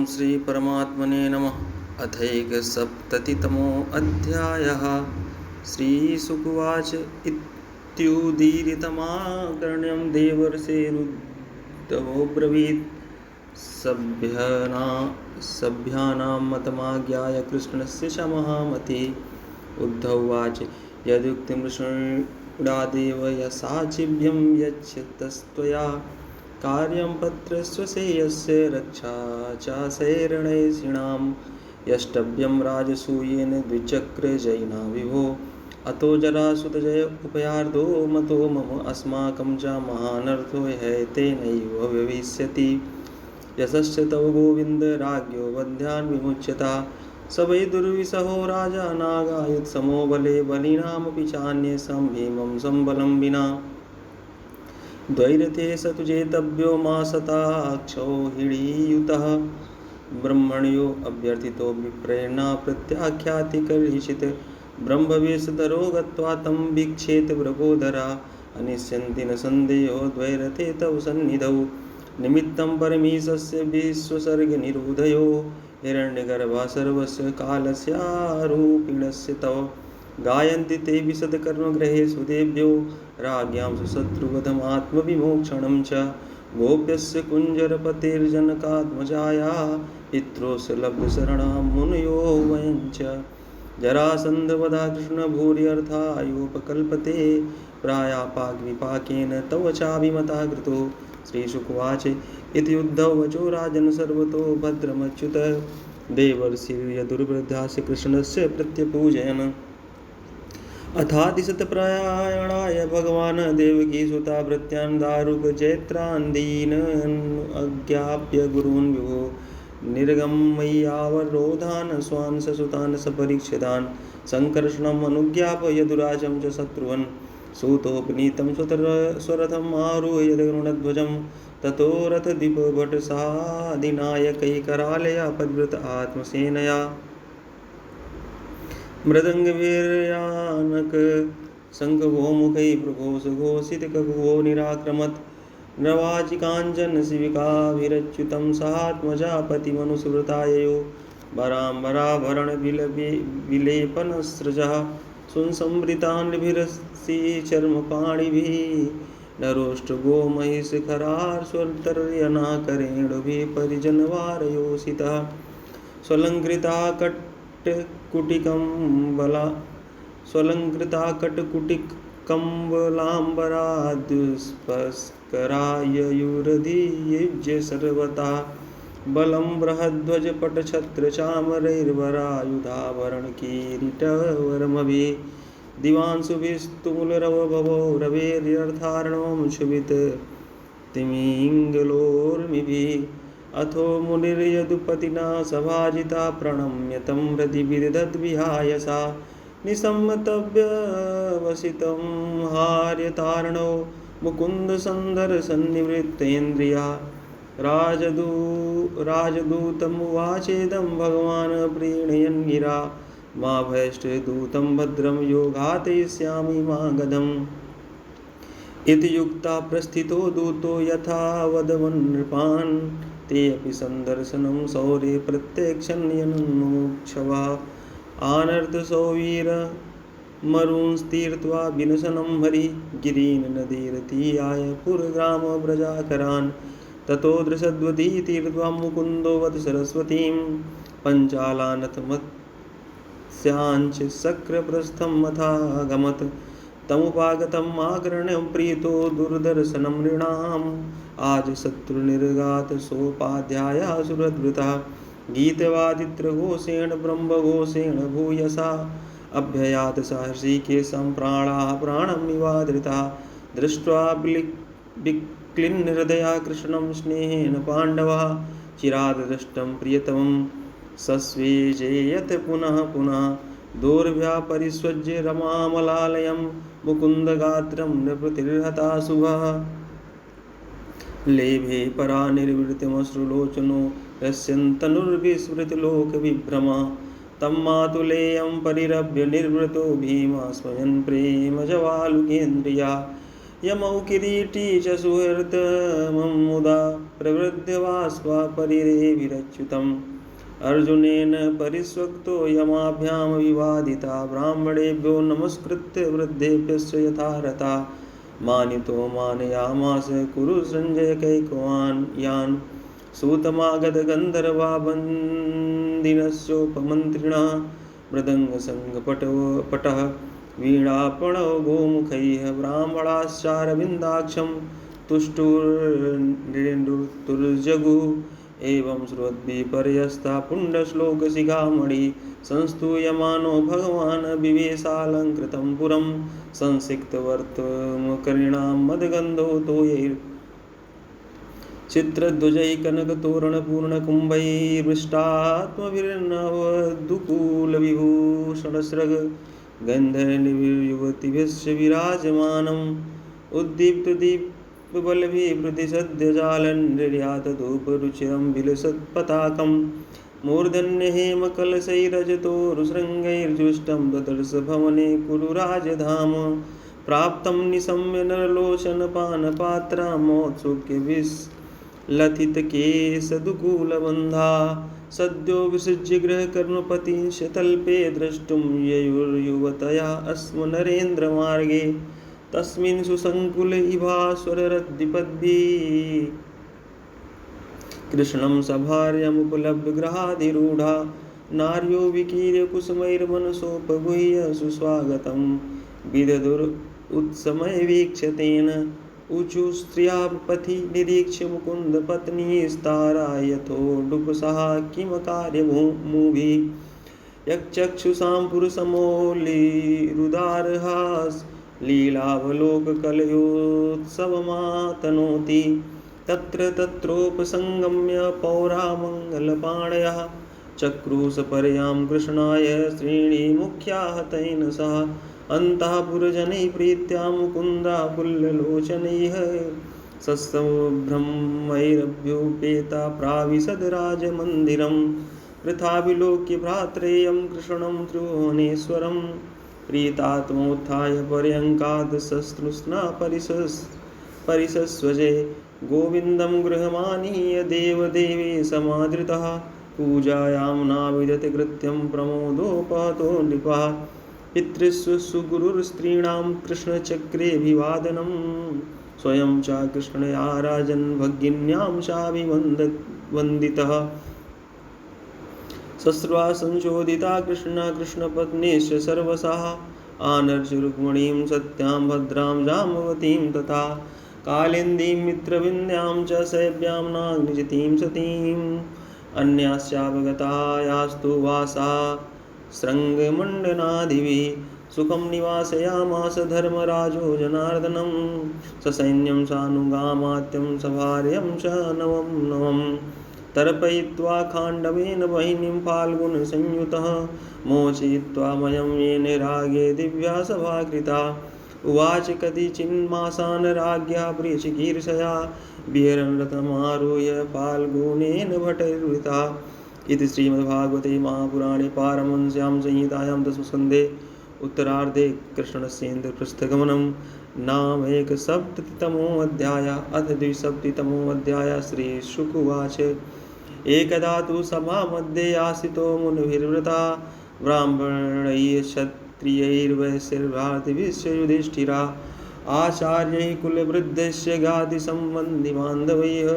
श्री परमात्मने नमः। अथैकसप्ततितमो अध्यायः। श्रीशुकुवाच इत्युदीरितमाकर्ण्यं देवर्षिरुद्धवो ब्रवीत् सभ्यानां मतमाज्ञाय कृष्णस्य च महामतिः। उद्धवोवाच यदुक्तं शृणुयादेव यसाचिभ्यं यच्छतस्त्वया कार्यं पत्रस्वसेयस्य रक्षा चाशैर्णैषीणां यष्टव्यं राजसूयेन द्विचक्रजयिना विभो। अतो जरासुतजय उपयार्दो मतो मम अस्माकं च महानर्थो हैतेनैव भविष्यति। यशश्च तव गोविन्द राज्ञो वध्यान् विमुच्यता। स वै दुर्विसहो राजा नागायुत्समो बले बलिनामपि चान्येषां भीमं सम्बलं विना। द्वैरथे स तुजेतव्यो मासताक्षौहिणीयुतः। ब्रह्मण्यो अभ्यर्थितो विप्रेरणा प्रत्याख्याति कलिषित। ब्रह्मवेशधरो गत्वा तं वीक्षेत वृकोदरा। अनिष्यन्ति न सन्देहो द्वैरथे तव सन्निधौ। निमित्तं परमेशस्य विश्वसर्गनिरोधयो। हिरण्यगर्भा सर्वस्य कालस्यारूपिणस्य तव। गायन्ति ते विशदकर्मगृहे सुदेव्यो राज्ञां सुशत्रुवधमात्मविमोक्षणं च। गोप्यस्य कुञ्जरपतेर्जनकात्मजाया पित्रोस्य लब्धशरणां मुनयो वयं च। जरासन्धवधा कृष्णभूर्यर्थायोपकल्पते प्रायापाग्विपाकेन तव चाभिमता कृतो। श्रीशुकुवाच इति उद्धववचो राजन् सर्वतो भद्रमच्युत। देवर्षिर्यदुर्वृद्धास्य कृष्णस्य प्रत्यपूजयन्। अथातिशतप्रयाणाय भगवान् देवकीसुता भृत्यान् दारुकचैत्रान्दीन् अज्ञाप्य गुरून् विभो। निर्गमय्यावरोधान् स्वान् ससुतान् सपरीक्षितान् सङ्कर्षणम् अनुज्ञाप्य यदुराजं च शत्रुवन्। सूतोपनीतं स्वरथम् आरुह्य गरुडध्वजं। ततो रथदीपभटसाधिनायकैकरालया परिवृत आत्मसेनया। मृदङ्गवीर्यानक शङ्खगोमुखै प्रघोषघोषितककुवो निराक्रमत्। नवाजिकाञ्चन शिविकाभिरच्युतं सहात्मजा पतिमनुसुवृताययो। वराम्बराभरणविलेपनस्रजः सुसंवृतान्भिरश्रीचर्मपाणिभिः। नरोष्टगोमहिशिखरार्षोत्तर्यनाकरेणुभिः परिजनवारयोषितः। स्वलङ्कृताकटकुटिकम्बलाम्बराद्युष्पस्करायुरधियुज्य सर्वथा। बलं बृहध्वजपटछत्रचामरैर्वरायुधाभरणकिरीटवरमभिः। दिवांशुभिस्तुमुलरवभवो रवेर्यर्थार्णवं क्षुभिततिमिङ्गलोर्मिभिः। अथो मुनिर्यदुपतिना सभाजिता प्रणम्य तं हृदि विदधद्विहाय सा। निसम्मतव्यवसितं हार्यतार्णो मुकुन्दसन्दर्शन्निवृत्तेन्द्रिया। राजदूतमुवाचेदं भगवान् प्रीणयन् गिरा। मा भयष्टदूतं भद्रं यो घातयिष्यामि मा गदम्। इति युक्ता प्रस्थितो दूतो यथा वदवन् नृपान्। ते अपि सन्दर्शनं शौर्ये प्रत्यक्षन्यनुमुक्षवः। आनर्तसौवीरमरुंस्तीर्त्वा विनशनं हरिः गिरीन् नदीरतीयाय पुरग्रामव्रजाकरान्। ततो दृशद्वती तीर्त्वा मुकुन्दो वद सरस्वतीं। पञ्चालानथ मत्स्यांच शक्रप्रस्थं मथागमत्। तमुपागतम् आकर्ण्यं प्रीतो दुर्दर्शनं नृणाम्। आज शत्रुनिर्घात सोपाध्यायः सुहृद्वृतः। गीतवादित्रघोषेण ब्रह्मघोषेण भूयसा। अभ्ययात ऋषिकेशं प्राणाः प्राणमिवादृताः। दृष्ट्वा विक्लिन्नहृदया कृष्णं स्नेहेन पाण्डवः। चिराद् दृष्टं प्रियतमं सस्वेजयेत् पुनः पुनः। दोर्भ्यः परिस्वज्य रमामलालयं मुकुन्दगात्रं नृपतिर्हता शुभः। लेभे परा निर्वृतिमश्रुलोचनो यस्यन्तनुर्विस्मृतिलोकविभ्रमः। तं मातुलेयं परिरभ्य निर्वृतो भीमा स्वयं प्रेमजवालुकेन्द्रिया। यमौ किरीटी च सुहृतमं मुदा प्रवृद्ध वास्वा परिरेभिरच्युतम् अर्जुनेन परिस्वक्तो यमाभ्यां विवादिता ब्राह्मणेभ्यो नमस्कृत्य वृद्धेभ्यश्च यथा रता मानितो मानयामास कुरु संजय कैकवान् यान् सूतमागत गन्धर्वा बन्दिनस्योपमन्त्रिणः मृदङ्गसङ्गपटः वीणापणो गोमुखैः ब्राह्मणाश्चारविन्दाक्षं तुष्टुर्जगुः एवं श्रुत्विपर्यस्ता पुण्डश्लोकशिखामणि संस्तूयमानो भगवान् विवेशालङ्कृतं पुरं संसिक्तवर्तमकरिणां मदगन्धो तोयैर् चित्रध्वजैः कनकतोरणपूर्णकुम्भैर्मृष्टात्मभिर्नवदुकूलविभूषणस्रग गन्धर्वयुवतिभिश्च विराजमानम् उद्दीप्तदीपबलभिप्रतिसद्यजालन्निर्यातधूपरुचिरं विलसत्पताकं मूर्धन्यहेमकलशैरजतोरुशृङ्गैर्जुष्टं ददर्श भवने कुरु राजधाम प्राप्तं निशम्य नरलोचनपानपात्रामोत्सुक्यविस्लथितकेशदुकूलबन्धा सद्यो विसृज्य गृहकर्मपतिंश तल्पे द्रष्टुं ययुर्युवतया अस्म नरेन्द्रमार्गे तस्मिन् सुसङ्कुल इभास्वररद्विपद्भिः कृष्णं सभार्यमुपलभ्य गृहाधिरूढा नार्यो विकीर्य कुसुमैर्मनसोपगुह्य सुस्वागतं विदधुरुत्समयवीक्षतेन ऊचु स्त्रिया पथि निरीक्ष्य मुकुन्दपत्नीस्तारा यथोडुपसः किमकार्यमुभिः यक्षुषां पुरुषमौलिरुदारहास् लीलावलोककलयोत्सवमातनोति तत्र तत्रोपसंगम्य पौरामङ्गलपाणयः चक्रुसपर्यां कृष्णाय श्रेणीमुख्याः तेन सह अन्तःपुरजनैः प्रीत्या मुकुन्दापुल्ललोचनैः सत्सम्भ्रमैरभ्युपेता प्राविशद राजमन्दिरं वृथाविलोक्य भ्रात्रेयं कृष्णं त्रिभुवनेश्वरं प्रीतात्मोत्थाय पर्यङ्कात् सस्तृष्णा परिसस्वजे गोविन्दं गृहमानीय देवदेवे समादृतः पूजायां नाविदति कृत्यं प्रमोदोपहतो नृपः पितृस्व सुगुरुस्त्रीणां कृष्णचक्रेऽभिवादनं स्वयं च कृष्णया राजन् भगिन्यां चाभिवन्दितः सस्वा संशोधिता कृष्णा कृष्णपत्नीश्च सर्वशः आनर्च रुक्मिणीं सत्यां भद्रां जाम्बवतीं तथा कालिन्दीं मित्रविन्द्यां च शैव्यां नाग्निजितीं सतीम् अन्याश्चावगता यास्तु वासा शृङ्गमण्डनादिभिः सुखं निवासयामास धर्मराजो जनार्दनं ससैन्यं सानुगामात्यं सभार्यं च नवं तर्पयित्वा खाण्डवेन वह्निं फाल्गुनसंयुतः मोचयित्वा मयं येन रागे दिव्या सभा कृता उवाच कतिचिन्मासान् राज्ञा प्रियचिकीर्षया विहरन् रथमारुह्य फाल्गुनेन भटैर्वृता इति श्रीमद्भागवते महापुराणे पारमहंस्यां संहितायां दशमस्कन्धे उत्तरार्धे कृष्णस्येन्द्रप्रस्थगमनं नाम एकसप्ततितमोऽध्यायः अथ द्विसप्ततितमोऽध्यायः श्रीशुक उवाच एकदा तु सभामध्ये आसितो मुनिभिर्वृता ब्राह्मणैः क्षत्रियैर्वैश्यैर्भ्रातृभिश्च युधिष्ठिरा आचार्यैः कुलवृद्धस्य गादिसम्बन्धिबान्धवैः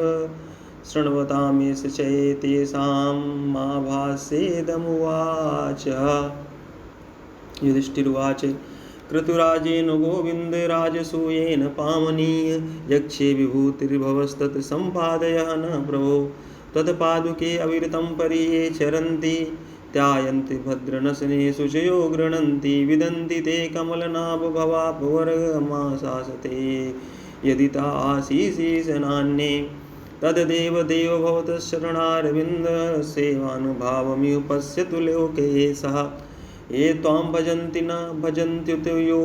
शृण्वतामेष चैतेषां माभासेदमुवाच युधिष्ठिरुवाच क्रतुराजेन गोविन्दराजसूयेन पावनीय यक्षे विभूतिर्भवस्तत् सम्पादयः न प्रभो तत्पादुके अविरतं परिये चरन्ति त्यायन्ति भद्रनशने शुचयो गृह्णन्ति विदन्ति ते कमलनाभ भवापवर्गमाशासते यदि ता आशीषीशनान्ये तदेव देव भवतः शरणारविन्दसेवानुभावमिह पश्यतु लोके सः ये त्वां भजन्ति न भजन्त्युत यो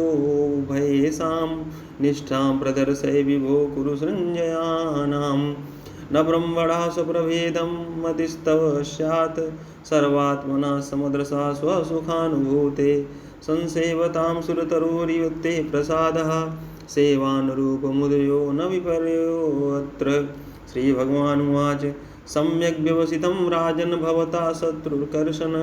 भयेषां निष्ठां प्रदर्शय विभो कुरु सृञ्जयानां न ब्रह्मणा स्वप्रभेदं मतिस्तव स्यात् सर्वात्मना समदृशा स्वसुखानुभूते संसेवतां सुरतरोरिव ते प्रसादः सेवानुरूपमुदयो न विपर्योऽत्र। श्रीभगवानुवाच सम्यग् व्यवसितं राजन् भवता शत्रुकर्षण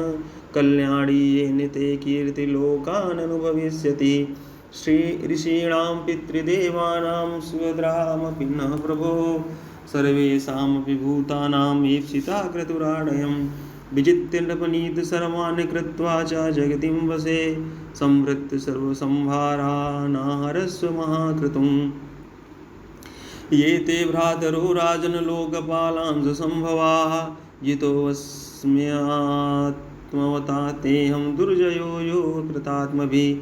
कल्याणी येन ते कीर्तिलोकाननुभविष्यति। श्री ऋषीणां पितृदेवानां सुभद्रामपि नः प्रभो सर्वेषामपि भूतानां ईप्सिता क्रतुराडयं विजित्य नृपनीत सर्वान् कृत्वा च जगतिं वशे संवृत्य सर्वसंहारानाहरस्व महाकृतुम्। ये ते भ्रातरो राजन् लोकपालांश संभवाः जितोऽस्म्यात्मवता तेऽहं दुर्जयो यो कृतात्मभिः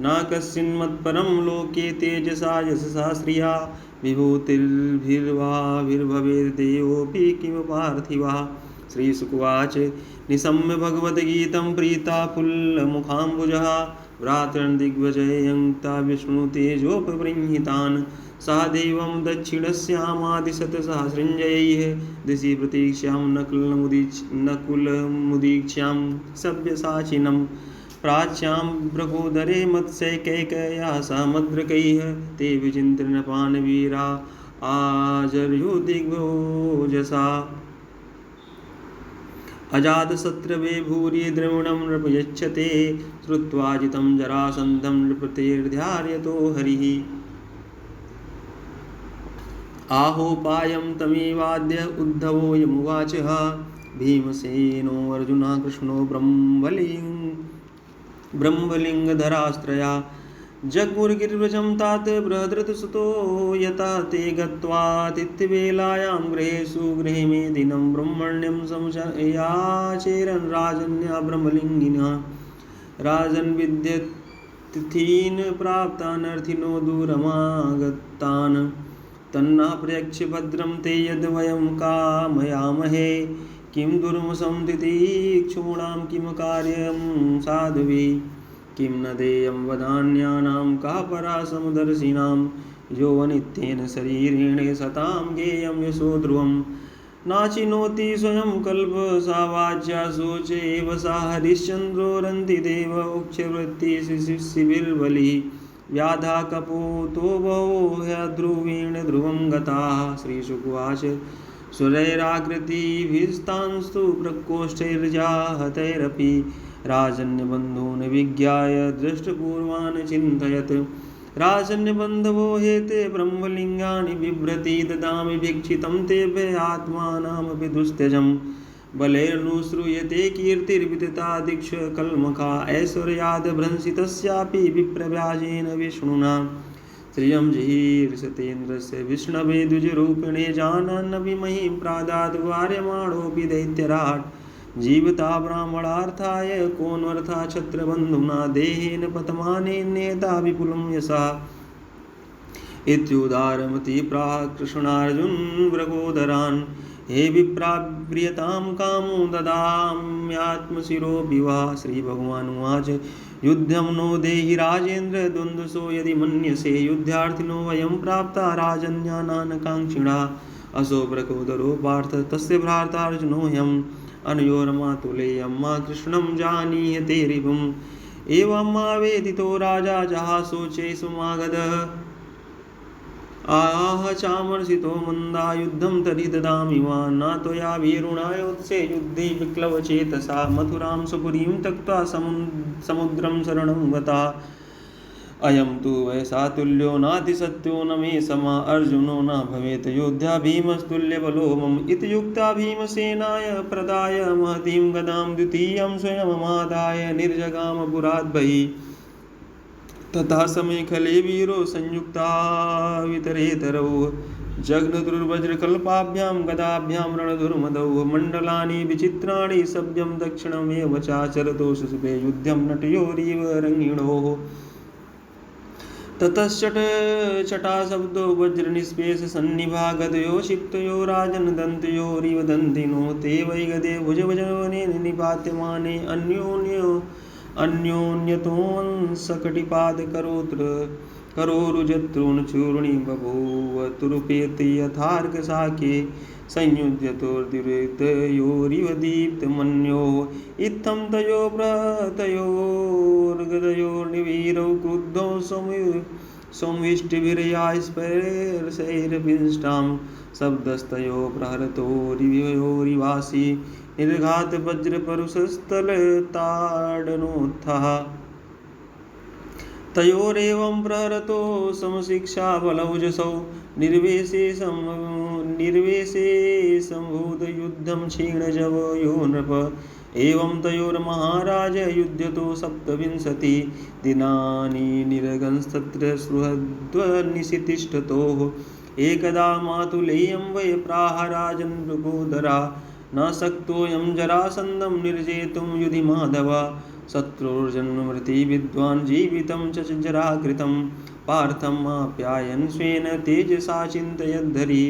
न कस्मिन्मत्परं लोके तेजसा यशसा श्रिया विभूतिर्भिर्वाभिर्भवेद्देवोऽपि किं पार्थिवः। श्रीशुकुवाच निशम्य भगवद्गीतं प्रीता पुल्लमुखाम्बुजः भ्रातॄन् दिग्विजयं विष्णुतेजोपबृंहितान् सह देवं दक्षिणस्यामादिशतसहस्रञ्जयैः दिशि प्रतीक्ष्यां नकुलमुदीक्ष्यां सव्यसाचिनं प्राच्यां भृगोदरे मत्स्यैकैकया समुद्रकैः ते विचिन्त्य नृपान् वीरा आजर्यो दिग्भोजसा। अजातशत्रवे भूरि द्रविणं नृपयच्छते श्रुत्वा जितं जरासन्धं नृपतेर्ध्यार्यतो हरिः। आहोपायं तमेवाद्य उद्धवो यमुवाच भीमसेनो अर्जुनः कृष्णो ब्रह्मलिङ्गधरास्त्रया जग्मुर्गिरिव्रजं तात बृहद्रथसुतो यथा ते गत्वातिथ्यवेलायां गृहेषु गृहे मे दिनं ब्रह्मण्यं संशयाचेरन् राजन्या ब्रह्मलिङ्गिनः राजन् विद्यतिथीन् प्राप्तानर्थिनो दूरमागतान् तन्नः प्रयच्छ भद्रं ते यद्वयं कामयामहे किं दुर्मसं तितीक्षूणां किं कार्यं साधुभिः किं न देयं वदान्यानां का परा समदर्शिनां यो अनित्येन शरीरेण सतां गेयं यशो ध्रुवं नाचिनोति स्वयं कल्पसावाच्या शोचेव सा हरिश्चन्द्रो रन्तिदेव उक्षवृत्तिशिशिबिर्बलिः व्याधा कपोतो बहो ह्यध्रुवेण ध्रुवं गताः। श्रीशुकुवाच सुरैराकृतिभिस्तांस्तु प्रकोष्ठैर्जाहतैरपि राजन्यबन्धून् विज्ञाय दृष्टपूर्वान् चिन्तयत् राजन्यबन्धवो हेते ब्रह्मलिङ्गानि बिभ्रति ददामि भिक्षितं तेभ्य आत्मानामपि दुस्त्यजम् बलैर्नुश्रूयते कीर्तिर्विदिता दीक्ष कल्मखा ऐश्वर्याद् भ्रंसितस्यापि विप्रव्याजेन विष्णुना श्रियं जिहीर्षतेन्द्रस्य विष्णवे द्विजरूपिणे जानन्नपि महीं प्रादाद् वार्यमाणोऽपि दैत्यराट् जीवता ब्राह्मणार्थाय कोऽन्वर्थः क्षत्रबन्धुना देहेन पतमानेनेता विपुलं यशः इत्युदारमति प्राह कृष्णार्जुन मृगोदरान् हे विप्राप्रियतां कामो ददाम्यात्मशिरो विवाह। श्रीभगवानुवाच युद्धं नो देहि राजेन्द्र द्वन्द्वसो यदि मन्यसे युद्धार्थिनो वयं प्राप्ता राजन्यानाकाङ्क्षिणा असो प्रकोदरो पार्थ तस्य भ्रातार्जुनोऽयम् अनयोर्मातुलेयं मा कृष्णं जानीयते रिपुम् एवमावेदितो राजा जहासोचे सुमागधः आह चामर्षितो मन्दा युद्धं तर्हि ददामि वा न त्वया वीरुणायोत्से युद्धे विक्लवचेतसा मथुरां सुपुरीं त्यक्त्वा समुद्रं शरणं गता अयं तु वयसा तुल्यो नातिसत्यो न मे समा अर्जुनो न भवेत् योद्धा भीमस्तुल्यबलो मम इति युक्ता भीमसेनाय प्रदाय महतीं गदां द्वितीयं स्वयममादाय निर्जगाम पुरात् बहिः ततः समेखले वीरो संयुक्ता वितरेतरौ जघ्नदुर्वज्रकल्पाभ्यां गदाभ्यां रणधुर्मदौ मण्डलानि विचित्राणि सभ्यं दक्षिणमेव चाचरतो शुशुभे युद्धं नटयोरिव रङ्गिणोः ततश्चटा शब्दो वज्रनिष्पेष सन्निभा गदयो क्षिप्तयो राजन् दन्तयोरिव दन्तिनो ते वै गदे भुजवजने निपात्यमाने अन्योन्यतोऽंसकटिपादकरोरुजतॄणचूर्णी बभूव तुरुपेति यथार्कशाके संयुज्यतोर्दिवृतयोरिव दीप्तमन्योः इत्थं तयोर्प्रहतयोर्गदयोर्निवीरौ क्रुद्धौ संविष्टिभिर्या स्पर्शैरभिष्टां शब्दस्तयो प्रहरतोरिवयोरिवासी निर्घात वज्रपरुषस्थलताडनोत्थः तयोरेवं प्रहरतो समशिक्षा बलौजसौ निर्वेशे सम्भूतयुद्धं क्षीणजवयो नृप एवं तयोर्महाराज युध्यतो 27 दिनानि निर्गंस्तत्र सुहृद्वनिशितिष्ठतोः एकदा मातुलेयं वै प्राह राजन् मृगोदरा न शक्तोऽयं जरासन्दं निर्जेतुं युधि माधव शत्रुर्जन्ममृति विद्वान् जीवितं च जराकृतं पार्थम् आप्यायन् स्वेन तेजसा चिन्तयद्धरी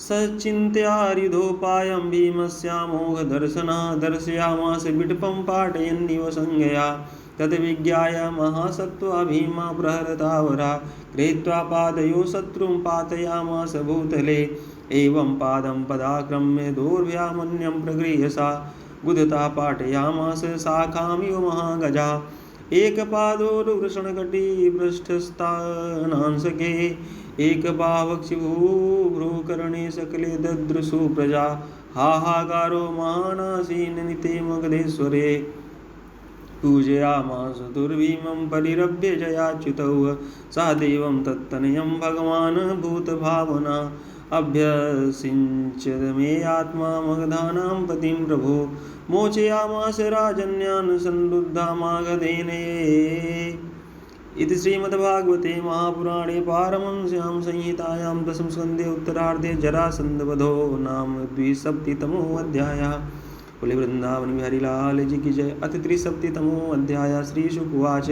सचिन्त्यारिधोपायं भीमस्यामोघदर्शनः दर्शयामास विटपं पाटयन्निव संज्ञया तद्विज्ञाय महासत्त्वा भीमा प्रहरतावरा गृहीत्वा पादयो शत्रुं पातयामास भूतले एवं पादं पदाक्रम्य दोर्भ्यामन्यं प्रगृह्य गुदता पाटयामास शाखामिव महागजा एकपादोरुवृषणकटी पृष्ठस्थानांसके एकबावक्षिभूभ्रूकर्णे सकले ददृशु प्रजा हाहाकारो महानासीननिते मगधेश्वरे पूजयामास दुर्भीमं परिरभ्य जयाच्युतौ सा देवं तत्तनयं भगवान् भूतभावना अभ्यसिंच मे आत्मा मगधानां पतिं प्रभो मोचयामास राजन्यान् संरुद्धामागधेन इति श्रीमद्भागवते महापुराणे पारमहंस्यां संहितायां दशमस्कन्धे उत्तरार्धे जरासन्धवधो नाम 270तमोऽध्यायः। बोले वृंदावन बिहारी लाल जी की जय। अथ 370तमोऽध्यायः। श्रीशुकुवाच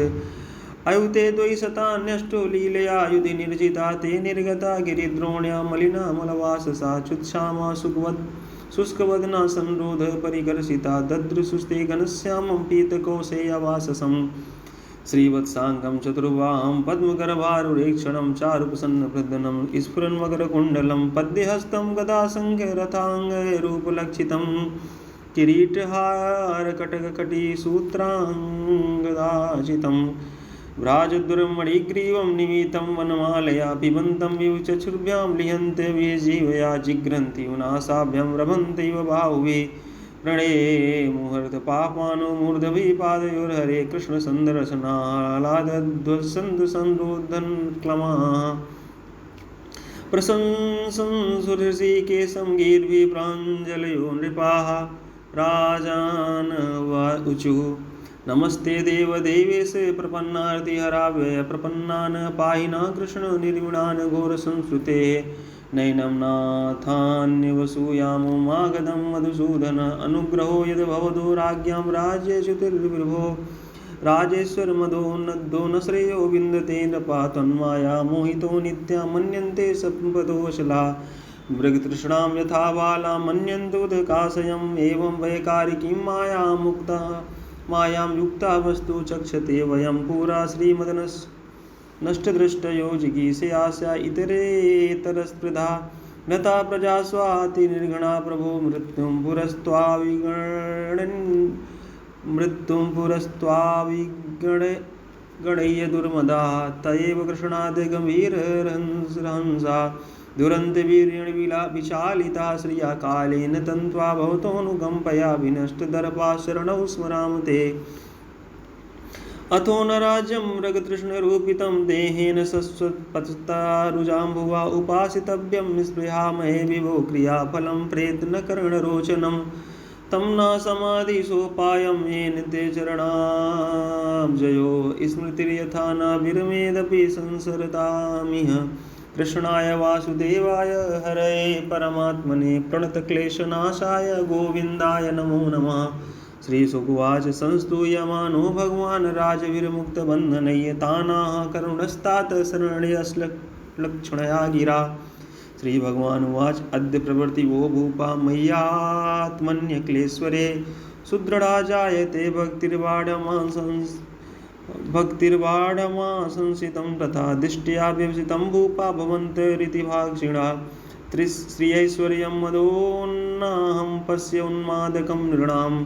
अयुते द्वैशतान्यष्टो लीलया युधि निर्जिता ते निर्गता गिरिद्रोण्या मलिना मलवाससा चुत्क्षामा शुष्कवदना संरोध परिकर्षिता ददृशुस्ते घनश्यामं पीतकौशेयवाससं श्रीवत्साङ्गं चतुर्बाहं पद्मगर्भारुरेक्षणं चारुप्रसन्नप्रदनं स्फुरन्मकरकुण्डलं पद्यहस्तं गदासङ्ख्यरथाङ्गरूपलक्षितं किरीटहारकटककटीसूत्राङ्गदाचितं व्राजदुर्मणिग्रीवं निमितं वनमालया पिबन्तं विचक्षुर्भ्यां लिहन्ते जीवया जिघ्रन्ति उनासाभ्यां रभन्त्यैव बाहुवे प्रणये मुहूर्तपापानो मूर्धभिपादयोर्हरे कृष्णसन्दर्शनालादध्वसन्दसंरोधन् क्लमाः प्रशंसन्सुरऋषिकेशं गीर्भिः प्राञ्जलयो नृपाः राजानवाचुः नमस्ते देवदेवेश प्रपन्नार्तिहराव्यय प्रपन्नान् पाहि न कृष्ण निर्विणान् घोरसंस्कृते नैनं नाथान्यवसूयामो मागधं मधुसूदन अनुग्रहो यद् भवदो राज्ञां राज्यच्युतिर्विभो राजेश्वर मदोन्नद्धो न श्रेयो विन्दते नृपा तन्माया मोहितो नित्या मन्यन्ते सम्पदोशला मृगतृष्णां यथा बाला मन्यन्तोदकाशयम् एवं वैकारिकीं मायां युक्ता वस्तु चक्षते वयं पुरा श्रीमदनष्टदृष्टयो जिगीषयास्या इतरेतरस्पृधा नता प्रजा स्वाति निर्गणा प्रभो मृत्युं पुरस्त्वाविगणय्य दुर्मदाः तयैव कृष्णाद् गम्भीरहंसा दुरन्तवीर्येण विशालिता श्रिया कालेन तन्त्वा भवतोऽनुकम्पया विनष्टदर्पा शरणौ स्मराम ते अथो न राज्यं मृगतृष्णरूपितं देहेन शश्वत्पततारुजाम्भुवा उपासितव्यं स्पृहामहे विभो क्रियाफलं प्रयत्नकरणरोचनं तं न समाधिसोपायं येन ते चरणाब्जयो स्मृतिर्यथा न विरमेदपि संसरतामिह कृष्णाय वासुदेवाय हरये परमात्मने प्रणतक्लेशनाशाय गोविन्दाय नमो नमः। श्रीशुकुवाच संस्तूयमानो भगवान् राजवीरमुक्तबन्धनैः तानाः करुणस्तात शरण्यश्लक्षणया गिरा। श्रीभगवानुवाच अद्य प्रवृत्ति वो भूपा मय्यात्मन्यक्लेश्वरे सुदृढ़ा जायते भक्तिर्बाढमा संसितं तथा दृष्ट्या व्यवसितं भूपा भवन्तरिति भाक्षिणा श्रियैश्वर्यं मदोन्नाहं पश्य उन्मादकं नृणाम्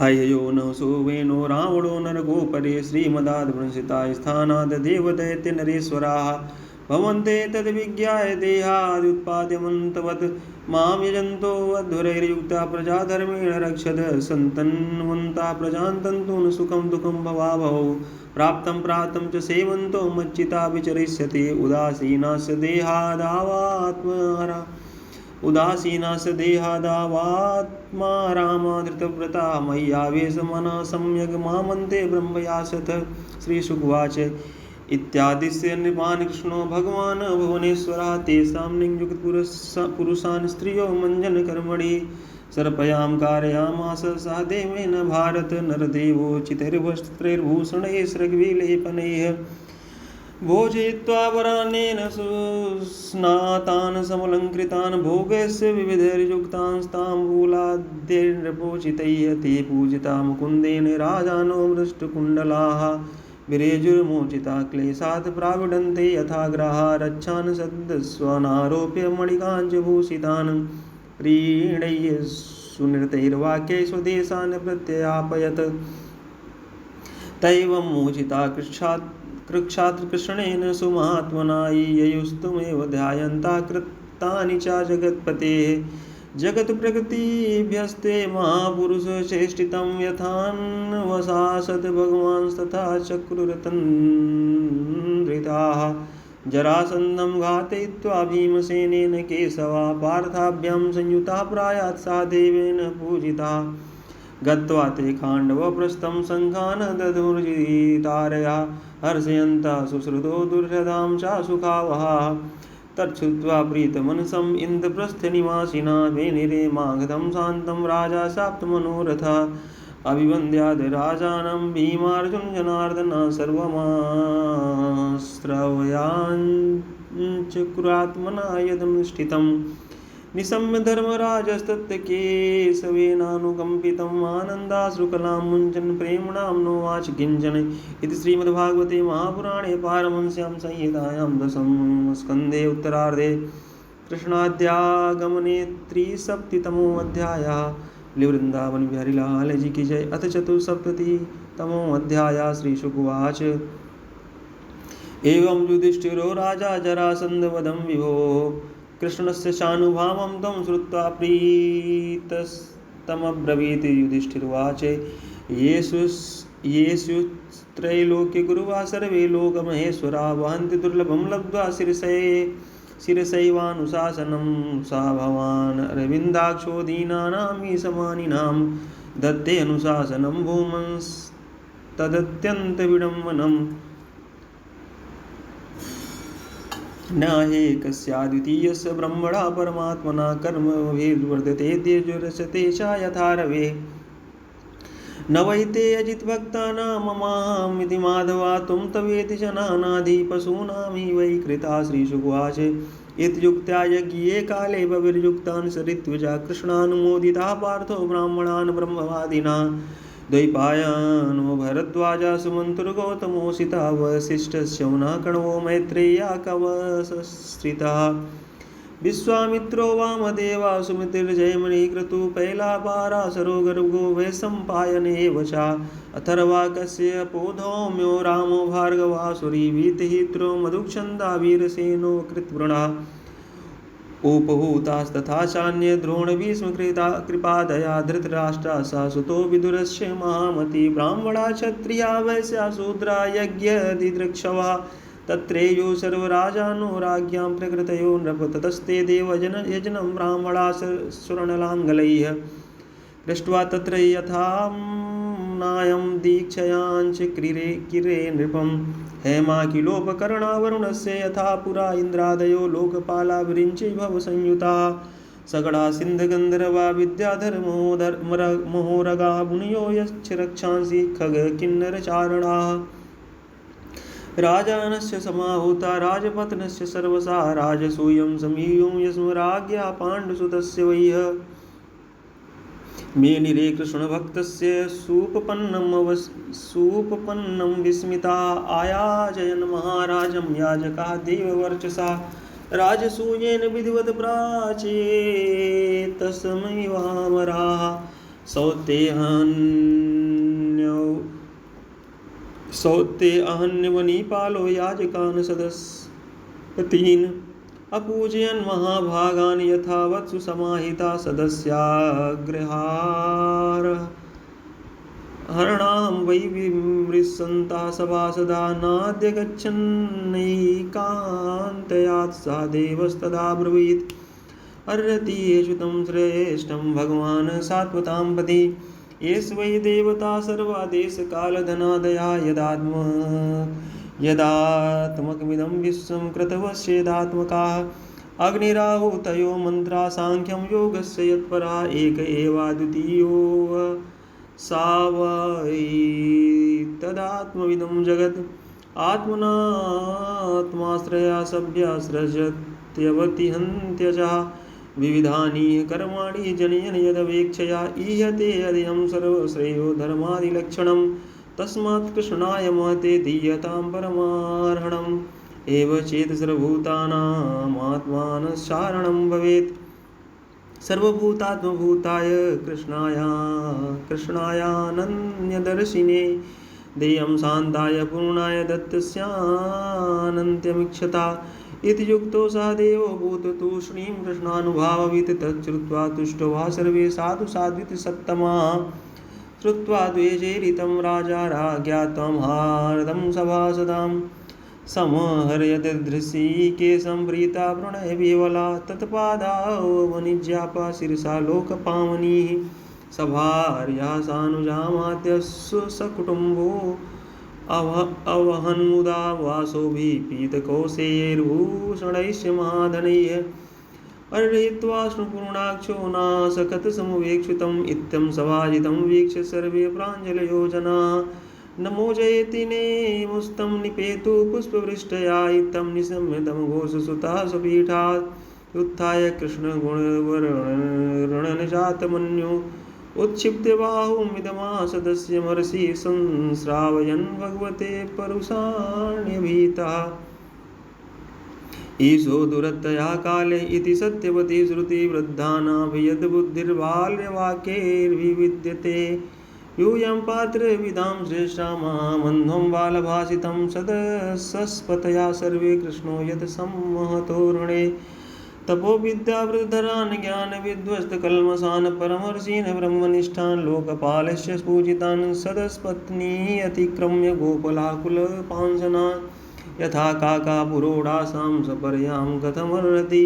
हयो न सुवेनो रावणो नरगोपरे श्रीमदाद्वंसिता स्थानाद् देवदैत्य नरेश्वराः भवन्ते तद्विज्ञाय देहादुत्पाद्यमन्तवत् मां यजन्तो वध्वरैर्युक्ता प्रजा धर्मेण रक्षत सन्तन्वन्ता प्रजान् तन्तून् सुखं दुःखं भवावहौ प्राप्तं प्राप्तं च सेवन्तो मच्चिता विचरिष्यति उदासीनस्य देहादावात्मा रामाधृतव्रता मय्यावेशमनः सम्यग् मामन्ते ब्रह्मयासथ। श्रीशुकुवाच इत्यादिस्य नृपान् कृष्णो भगवान् भुवनेश्वरः तेषां नियुक्तपुरुषान् स्त्रियो मञ्जनकर्मणि सर्पयां कारयामास सह देवेन भारत नरदेवोचितैर्वस्त्रैर्भूषणैः सृग्विलेपनैः भोजयित्वा वरानेन सुस्नातान् समलङ्कृतान् भोगस्य विविधैर्युक्तांस्ताम्बूलाद्यैर्नृपोचितैः ते पूजिता मुकुन्देन राजानो मृष्टकुण्डलाः विरेजुर्मोचिता क्लेशात् प्राविडन्ते यथाग्रहा रक्षान् सद्स्वनारोप्य मणिकाञ्चभूषितान् प्रीणय्य सुनृतैर्वाक्यैः स्वदेशान् प्रत्ययापयत् तैवं मोचिता कृच्छात्रकृष्णेन सुमहात्मना ययुस्तुमेव ध्यायन्ता कृतानि च जगत्पतेः जगत्प्रकृतिभ्यस्ते महापुरुषचेष्टितं यथान्वसासत् भगवांस्तथा चक्रुरतन्द्रिताः जरासन्धं घातयित्वा भीमसेनेन केशवा पार्थाभ्यां संयुता प्रायात् सा देवेन पूजिता गत्वा ते खाण्डवप्रस्थं शङ्खान् दधुर्जितारया हर्षयन्ता सुश्रुतो दुर्हदां च सुखावहाः तच्छ्रुत्वा प्रीतमनसम् इन्द्रप्रस्थनिवासिना वेनिरे मागधं शान्तं राजा साप्तमनोरथा अभिवन्द्याद् राजानं भीमार्जुनजनार्दन सर्वमाश्रवयाञ्चक्रात्मना यदनुष्ठितम् निशम्य धर्मराजस्तत्र केशवेनानुकम्पितम् आनन्दाश्रुकलां मुञ्चन् प्रेम्णां नोवाच किञ्चन। इति श्रीमद्भागवते महापुराणे पारमहंस्यां संहितायां दशम स्कन्धे उत्तरार्धे कृष्णाद्यागमने 63तमोऽध्यायः। वृंदावन बिहारी लाल जी की जय। अथ 74तमोऽध्यायः। श्रीशुकुवाच एवं युधिष्ठिरो राजा जरासन्धवधं विभो कृष्णस्य शानुभावं तं श्रुत्वा प्रीतस्तमब्रवीत्। युधिष्ठिरुवाच येषु त्रैलोक्य गुरुवा सर्वे लोकमहेश्वरा वहन्ति दुर्लभं लब्ध्वा शिरसैवानुशासनं सा भवान् अरविन्दाक्षो दीनानां समानिनां दत्ते अनुशासनं भूमंस्तदत्यन्तविडम्बनम् न हे कस्याद्वितीयस्य ब्रह्मणा परमात्मना कर्मभिर्वर्धते तेजोरसते च यथा रवे न वै ते अजितभक्तानां ममाहमिति माधवा त्वं तवेति जनानाधि पशूनां हि वै कृता। श्रीशुकुवाच इत्युक्त्या यज्ञे काले बभिर्युक्तान् सरित्विजा कृष्णानुमोदिता पार्थो ब्राह्मणान् ब्रह्मवादिना द्वैपायनो भरद्वाजा सुमन्तुर्गौतमोऽसिता वसिष्ठस्यौनः कण्वो मैत्रेय्याकवसश्रितः विश्वामित्रो वामदेवा सुमतिर्जयमणि क्रतु पैलापाराशरो गर्भो वैशम्पायने वचा अथर्वाकस्य पोधौम्यो रामो भार्गवासुरी वीतहित्रो मधुक्षन्दा वीरसेनो कृतवृणा उपहूतास्तथा चान्ये द्रोणभीष्मकृता कृपादया धृतराष्ट्रा सा सुतो विदुरस्य महामती ब्राह्मणा क्षत्रिया वैश्या शूद्रा यज्ञदिदृक्षवा तत्रेयो सर्वराजानो राज्ञां प्रकृतयो नृप ततस्ते देवयजनं ब्राह्मणा स्वर्णलाङ्गलैः दृष्ट्वा तत्र यथाम्नायं दीक्षयाञ्च किरे नृपम् हेमाकिलोपकर्णावरुणस्य यथा पुरा इन्द्रादयो लोकपाला विरिञ्चि भवसंयुता सगडा सिन्धगन्धर्वा विद्याधर्मोहरगा मुनियो यश्च रक्षांसि खग किन्नरचारणाः राजानस्य समाहुता राजपत्नस्य सर्वसा राजसूयं समीयुं यस्मराज्ञा पाण्डुसुतस्य वैः मेनिरे कृष्णभक्तस्य सूपपन्नं विस्मिता आयाजयन् महाराजं याजकाः देववर्चसा राजसूयेन विधिवत् प्राचेतस्मैवामराः सौतेऽहन्यवनिपालो याजकान् सदस्पतीन् अपूजयन् महाभागान् यथा वत्सु समाहिता सदस्याग्रहारः हरणां वै विमृशन्ता सभासदा नाद्य गच्छन्नैकान्तयात् सा देवस्तदा ब्रवीत् अर्हति येषु तं श्रेष्ठं भगवान् सात्वतां पति येषु वै देवता सर्वा देशकालधनादया यदात्मकमिदं विश्वं कृतवश्येदात्मकाः अग्निराहुतयो मन्त्रा साङ्ख्यं योगस्य यत्परा एक एवाद्वितीयो सा वै तदात्मविदं जगत् आत्मनात्माश्रया सभ्यासृजत्यवतिहन्त्यजः विविधानि कर्माणि जनयन् यदवेक्षया ईहते यदियं सर्वश्रेयो धर्मादिलक्षणं तस्मात् कृष्णाय महते दीयतां परमार्हणम् एव चेत् सर्वभूतानामात्मानश्चारणं भवेत् सर्वभूतात्मभूताय कृष्णायानन्यदर्शिने देयं शान्ताय पूर्णाय दत्तस्यानन्त्यमीक्षता इति युक्तो सा देवो भूततूष्णीं कृष्णानुभाववित् तच्छ्रुत्वा तुष्टवा सर्वे साधु साध्विति सत्तमा श्रुत्वा द्वेषेरितं राजा राज्ञा त्वं हारदं सभासदां समहर्यदृषिकेशं प्रीता प्रणयविवला तत्पादावनिज्यापा शिरसा लोकपावनीः सभार्या सानुजामात्य सकुटुम्बो अवहन्मुदा वासोभिः पीतकौशेयैर्भूषणैश्च महाधनैः अर्हयित्वा स्नुपूर्णाक्षो नासकतसमुवेक्षितम् इत्थं सभाजितं वीक्ष्य सर्वे प्राञ्जलयो जनाः नमो जयति नेमुस्तं निपेतु पुष्पवृष्टया इत्थं निशम्य तमघोषसुता स्वपीठात् उत्थाय कृष्णगुणवर्णनजातमन्यो उत्क्षिप्य बाहुमिदमासदस्य महर्षि संश्रावयन् भगवते परुषाण्यभीतः ईशो दुरत्तया काले इति सत्यवती श्रुति वृद्धानाभियद्बुद्धिर्बाल्यवाक्यैर्विविद्यते यूयं पात्रविदां श्रेष्ठा महामन्ध्वं बालभाषितं सदसस्पतया सर्वे कृष्णो यत् सम्महतो ऋणे तपो विद्यावृद्धरान् ज्ञानविध्वस्तकल्मषान् परमर्षीन् ब्रह्मनिष्ठान् लोकपालस्य पूजितान् सदस्पत्नी अतिक्रम्य गोकुलाकुलपांसनान् यथा काकापुरोडासां सपर्यां कथमर्हति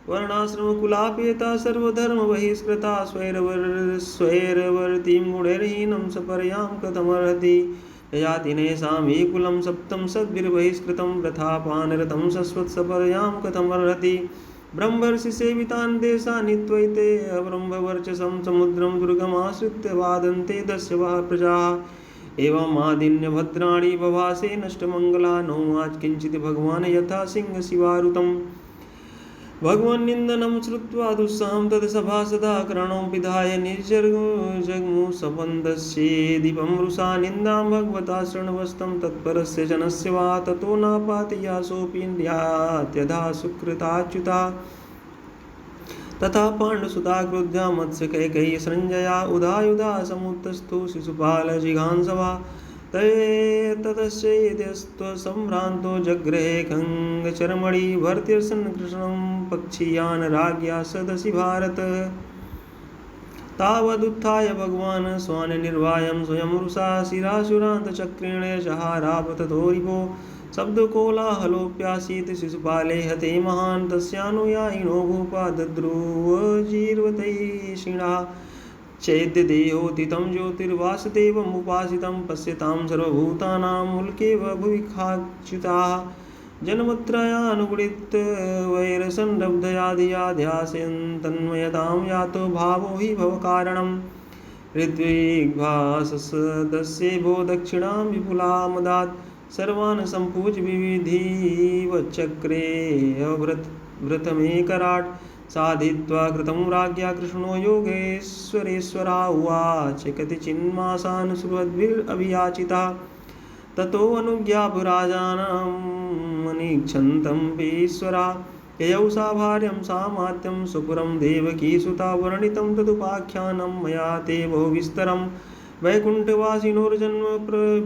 वर्णाश्रमकुलापेता सर्वधर्मबहिष्कृता स्वैरवर्तीं गुणैर्हीनं सपर्यां कथमर्हति ययातिनेषां हि कुलं सप्तं सद्भिर्बहिष्कृतं वृथापानरतं शश्वत्सपर्यां कथमर्हति ब्रह्मर्षिसेवितान् देशानि त्वैते अब्रह्मवर्चसं समुद्रं दुर्गमाश्रित्य वादन्ते दस्यवः प्रजाः एवमादिन्यभद्राणि बभासे नष्टमङ्गला नौवाच किञ्चित् भगवान् यथा सिंहशिवारुतम् भगवन्निन्दनं श्रुत्वा दुस्साहं तत्सभासदा करणं पिधाय निर्जग्मुसबन्धस्य दीपं रुषा निन्दां भगवता शृण्वस्तं तत्परस्य जनस्य वा ततो नापाति यासोऽपि यात्यधा सुकृताच्युता तथा पाण्डुसुता क्रुद्धा मत्स्यकैकेयी सञ्जया उदायुधा समुत्तस्थो शिशुपालजिघांसवा ततश्चेदस्त्वसम्भ्रान्तो जगृहे खङ्गचर्मणि भर्त्यर्सन् कृष्णं पक्षीयान् राज्ञा सदसि भारत तावदुत्थाय भगवान् स्वान्निर्वायं स्वयं रुषा शिरासुरान्तचक्रेण जहाराप ततो रिपो शब्दकोलाहलोऽप्यासीत् शिशुपाले हते महान् तस्यानुयायिनो भूपा दद्रुवजीर्वतैषिणा चैद्यदेहोतितं ज्योतिर्वासुदेवमुपासितं पश्यतां सर्वभूतानां मुल्केव भुविखाच्युताः जन्मत्रयानुगुणित वैरसंरब्धया धिया ध्यासयन् तन्मयतां यातो भावो हि भवकारणं ऋत्विग्भासदस्य भो दक्षिणां विपुलामदात् सर्वान् सम्पूज्य विविधिवच्चक्रे व्रतमेकराट् साधित्वा कृतं राज्ञा कृष्णो योगेश्वरेश्वरा उवाच कतिचिन्मासान् सुहृद्भिरभियाचिता ततो अनुज्ञापु राजानं मनीक्षन्तं ईश्वरा ययौ सा भार्यं सामात्यं सुपुरं देवकीसुता वर्णितं तदुपाख्यानं मया ते बहुविस्तरम् वैकुण्ठवासिनोर्जन्म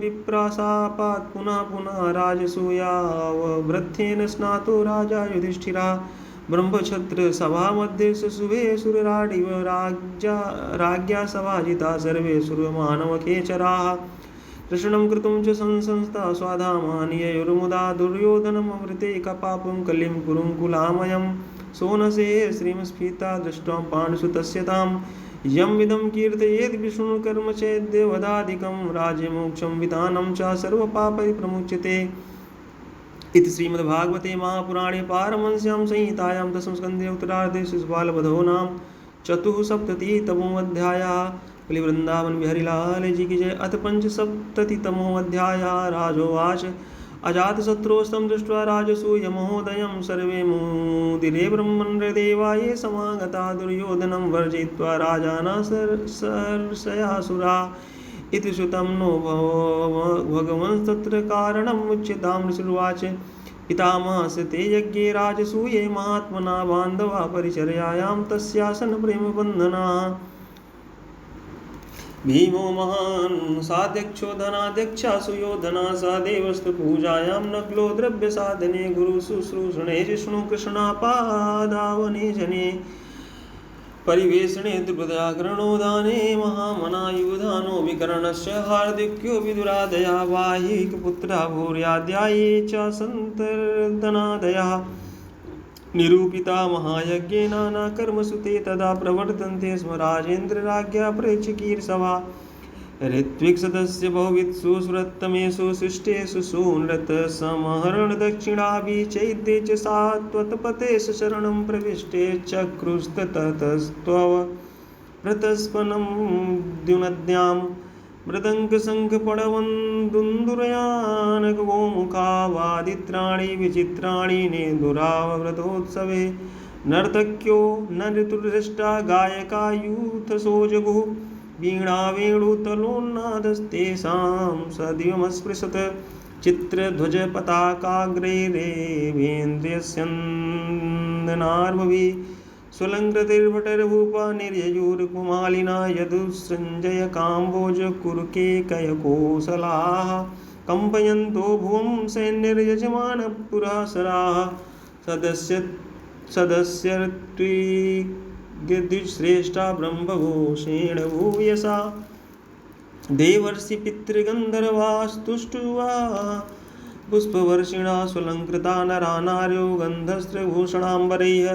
विप्राशापात् पुनः पुनः राजसूयावृद्धेन स्नातो राजा युधिष्ठिरः ब्रह्मक्षत्रसभामध्ये शुभे सुरराडिव राज्ञा सभाजिता सर्वे सुरमानवखेचराः कृष्णं कृतं च संसंस्था स्वाधामानि ययुर्मुदा दुर्योधनममृते कपापं कलिं कुरुङ्कुलामयं सोनसे श्रीमस्फीता दृष्ट्वा पाण्डुसुतस्य ताम् यमिदं कीर्तयेत् विष्णुकर्म चेद्यवधादिकं राज्यमोक्षं विधानं च सर्वपापैः प्रमुच्यते इति श्रीमद्भागवते महापुराणे पारमहंस्यां संहितायां दशमस्कन्धे उत्तरार्धे शिशुपालवधो नाम चतुःसप्ततितमोऽध्यायः। बोले वृंदावन बिहारी लाल जी की जय। अथ पंचसप्ततितमोऽध्यायः। राजोवाच अजातशत्रोस्तं दृष्ट्वा राजसूयमहोदयं सर्वे मुदिरे ब्रह्मण्यदेवाये समागता दुर्योधनं वर्जयित्वा राजानः सर्षयासुरा इति श्रुतं नो भगवंस्तत्र कारणम् उच्यतां ऋषिर्वाच पितामहस्य ते यज्ञे राजसूये महात्मना बान्धवा परिचर्यायां तस्यासन प्रेमबन्धनाः भीमो महान् साध्यक्षो धनाध्यक्षा सुयोधना सा देवस्तु पूजायां नकलो द्रव्यसाधने गुरुशुश्रूषणे जिष्णुकृष्णापादावने जने परिवेषणे द्रुपदाकरणोदाने महामनायुधानो विकरणस्य हार्दिक्यो विदुरादया वाहिकपुत्रा भूर्याद्याये च सन्तर्दनादयः निरूपिता महायज्ञे नानाकर्मसु ते तदा प्रवर्तन्ते स्म राजेन्द्रराज्ञा प्रेक्षकीर्षभा ऋत्विक्सदस्य बहुवित्सु सुरत्तमेषु शिष्टेषु सुनृतसमहरणदक्षिणाभिः चैद्ये च सात्वतपते शरणं प्रविष्टे चक्रुस्ततस्तव प्रतस्पनं द्युनद्यां मृदङ्गशङ्खपणवन्दुन्दुरयानगोमुखा वादित्राणि विचित्राणि नेन्दुरावव्रतोत्सवे नर्तक्यो न ऋतुर्हृष्टा गायका यूथसोजगुः वीणा वेणुतलोन्नादस्तेषां सदिवमस्पृशत् चित्रध्वजपताकाग्रैरेवेन्द्रियस्यन्दनार्भवी स्वलङ्कृतिर्भटर्भूपा निर्ययुर्कुमालिना यदुसञ्जय काम्बोजकुरुकेकयकोसलाः कम्पयन्तो भुवं सैन्यर्यजमानपुरासराः सदस्यर्त्विग्श्रेष्ठा ब्रह्मघोषेण भूयसा देवर्षि पितृगन्धर्वास्तुष्टुवा पुष्पवर्षिणा स्वलङ्कृता नरा नार्यो गन्धस्त्रभूषणाम्बरैः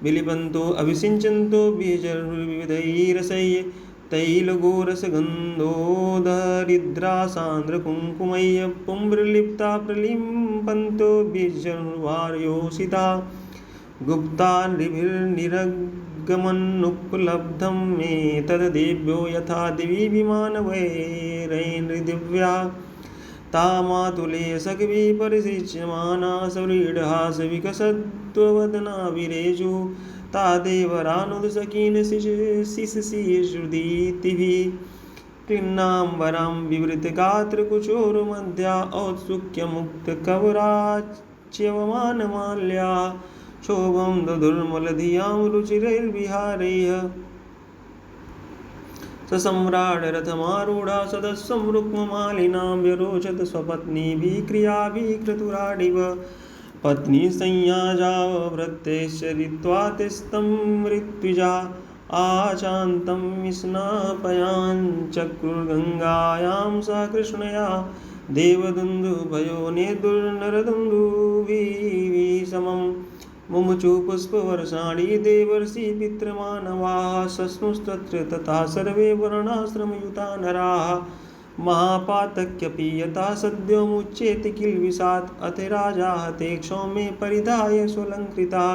विलिपन्तो अभिषिञ्चन्तो बीजविविधैरसैः तैलगोरसगन्धोदरिद्रासान्द्रकुङ्कुमैः पुम्ब्रलिप्ता प्रलिम्पन्तो बीजवार्योषिता गुप्ता नृभिर्निरगमन्नुपलब्धं मे तद्देव्यो यथा दिवि विमानवैरैर्दिव्या तामातुले सखिभिः परिशिच्यमाना सव्रीडहासविकसद्वदना विरेजु तादेवरानुदसखीन् शिशसीश्रुदीतिभिः क्लिन्नाम्बरां विवृतगात्रकुचोरुमध्या औत्सुक्यमुक्तकवराच्यवमानमाल्या शोभं दधुर्मलधियां रुचिरैर्विहारैः ससम्राडरथमारूढा सदस्यं रुक्ममालिनां व्यरोचत स्वपत्नीभिः क्रियाभिः क्रतुराडिव पत्नी संयाजाववृत्तैश्चरित्वा तिस्तं ऋत्विजा आचान्तं स्नापयाञ्चक्रुर्गङ्गायां सा कृष्णया देवदुन्दुभयो नेदुर्नरदुन्दुभिः समम् मुमुचु पुष्पवर्षाणि देवर्षि पितृमानवाः सस्नुस्तत्र तथा सर्वे वर्णाश्रमयुता नराः महापातक्यपि यथा सद्योमुच्येत किल्बिषात् अथ राजाः ते क्षौमे परिधाय स्वलङ्कृता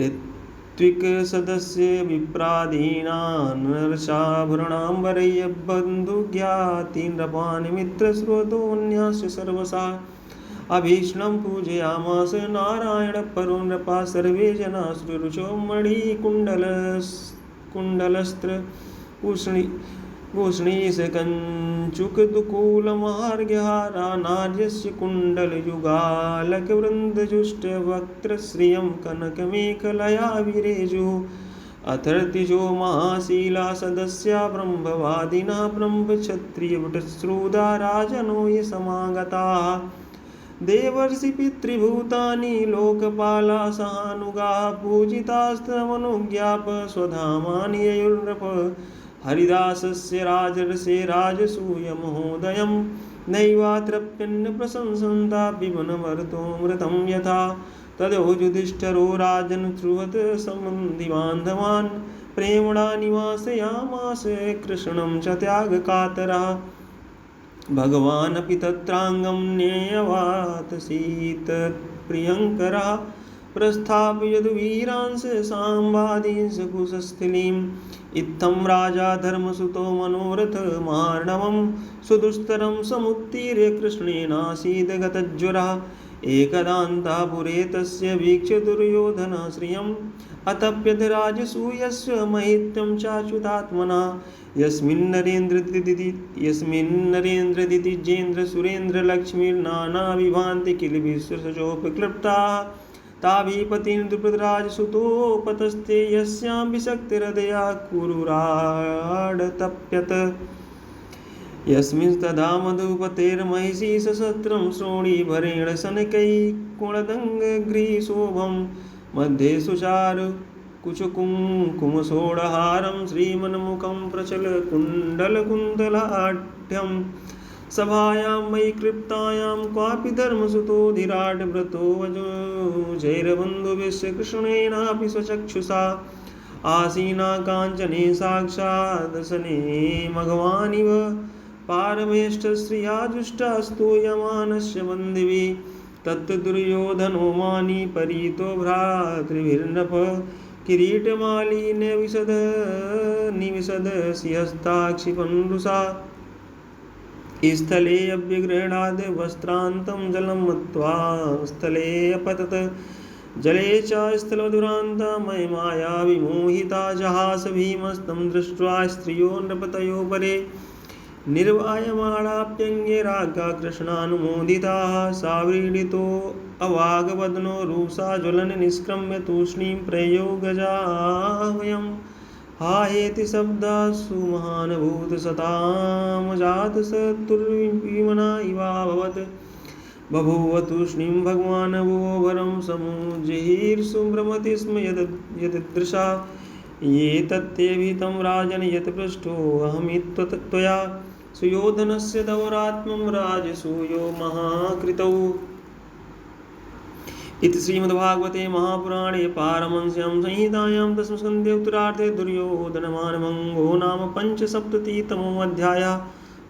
ऋत्विकसदस्य विप्रादीनान् नरसाभरणाम्बरैः बन्धुज्ञातिनृपान् मित्रस्रोतोऽन्यास्य सर्वसा अभीष्णं पूजयामास नारायणपरो नृपा सर्वे जनाः श्रुरुचो मणिकुण्डलस्त्रभूषणि भूषणीशकञ्चुकदुकूलमार्गहारानार्यस्य कुण्डलयुगालकवृन्दजुष्टवक्त्रश्रियं कनकमेखलया विरेजुः अथर्तिजो महाशीला सदस्या ब्रह्मवादिनः ब्रह्मक्षत्रियवटश्रूदा राजनो ये समागताः देवर्षि पितृभूतानि लोकपाला सहानुगाः पूजितास्तमनुज्ञाप स्वधामानि ययुर्नृप हरिदासस्य राजर्षे राजसूयमहोदयं नैवात्रप्यन्न प्रशंसन्ता पिबनमर्तोऽमृतं यथा तदो युधिष्ठिरो राजन् श्रुवत् सम्बन्धिबान्धवान् प्रेम्णा निवासयामास कृष्णं च त्यागकातरः भगवान् अपि तत्राङ्गं न्येयवात् शीतप्रियङ्करः प्रस्थाप्य यदुवीरांस साम्बादींस कुशस्थलीम् इत्थं राजा धर्मसुतो मनोरथमार्णवं सुदुस्तरं समुत्तीर्य कृष्णेनासीत् गतज्वरः एकदान्तापुरे तस्य वीक्ष्य दुर्योधनः श्रियम् अतप्यथ राजसूयस्य महित्यं चाच्युतात्मना यस्मिन्नरेन्द्रदितिजेन्द्र सुरेन्द्रलक्ष्मीर्नानाविभान्ति किल विश्वसचोपक्लृप्ताः ताभिपतिं द्रुपदराजसुतोपतस्ते यस्यां विशक्तिहृदया कुरुराडतप्यत यस्मिंस्तदा मधुपतेर्महिषी सशस्त्रं श्रोणीभरेण शनकैकुणदङ्गगृहीशोभं मध्ये सुचारु कुचकुङ्कुमसोडहारं श्रीमन्मुखं प्रचलकुण्डलकुन्तलाढ्यं सभायां मयि क्लिप्तायां क्वापि धर्मसुतोऽधिराट् व्रतो वजोजैर्बन्धुभिश्च कृष्णेनापि स्वचक्षुषा आसीना काञ्चने साक्षादशने मघवानिव पारमेष्ठश्रिया जुष्टास्तूयमानस्य बन्दिभिः तत्तुर्योधनो मानी परीतो भ्रातृभिर्नृप किरीटमाली निविशद सिंहस्ताक्षिपन्रुषा स्थले अभ्यगृह्णाद् वस्त्रान्तं जलं मत्वा स्थले अपतत जले च स्थलदुरान्ता मयमाया विमोहिता जहास भीमस्तं दृष्ट्वा स्त्रियो नृपतयो परे निर्वायमाणाप्यङ्गे राज्ञा कृष्णानुमोदिताः साव्रीडितो अवागवदनो रुषा ज्वलन निष्क्रम्य तूष्णीं प्रयो गजाह्वयं हाहेति शब्दासु महानभूतसतां जातशत्रुर्विमना इवाभवत् बभूव तूष्णीं भगवान् भुवोभरं समुज्जहीर्षुभ्रमति स्म यदृशा ये तत्येभितं राजन् यत् पृष्ठोऽहमित्त्वया सुयोधनस्य दौरात्म्यं राजसूयो महाकृतौ इति श्रीमद्भागवते महापुराणे पारमहंस्यां संहितायां दशमस्कन्धे उत्तरार्धे दुर्योधनमानभङ्गो नाम पंचसप्ततितमोऽध्यायः।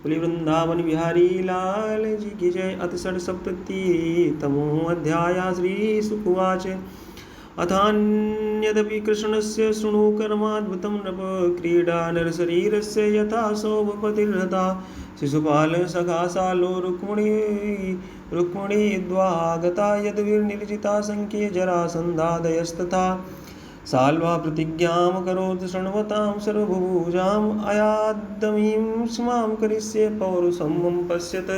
बोले वृंदावन बिहारी लाल जी की जय। अथ षट्सप्ततितमोऽध्यायः। श्रीशुकुवाच अथान्यदपि कृष्णस्य शृणु कर्माद्भुतं नृप क्रीडा नरशरीरस्य यथा सौभपतिर्हता शिशुपाल सखा सालो रुक्मिणी द्वागता यद्विर्निर्जिता संख्ये जरासन्धादयस्तथा साल्वा प्रतिज्ञां करोत् शृण्वतां सर्वभुजाम् अयादमीं स्मां करिष्ये पौरुषं मम पश्यत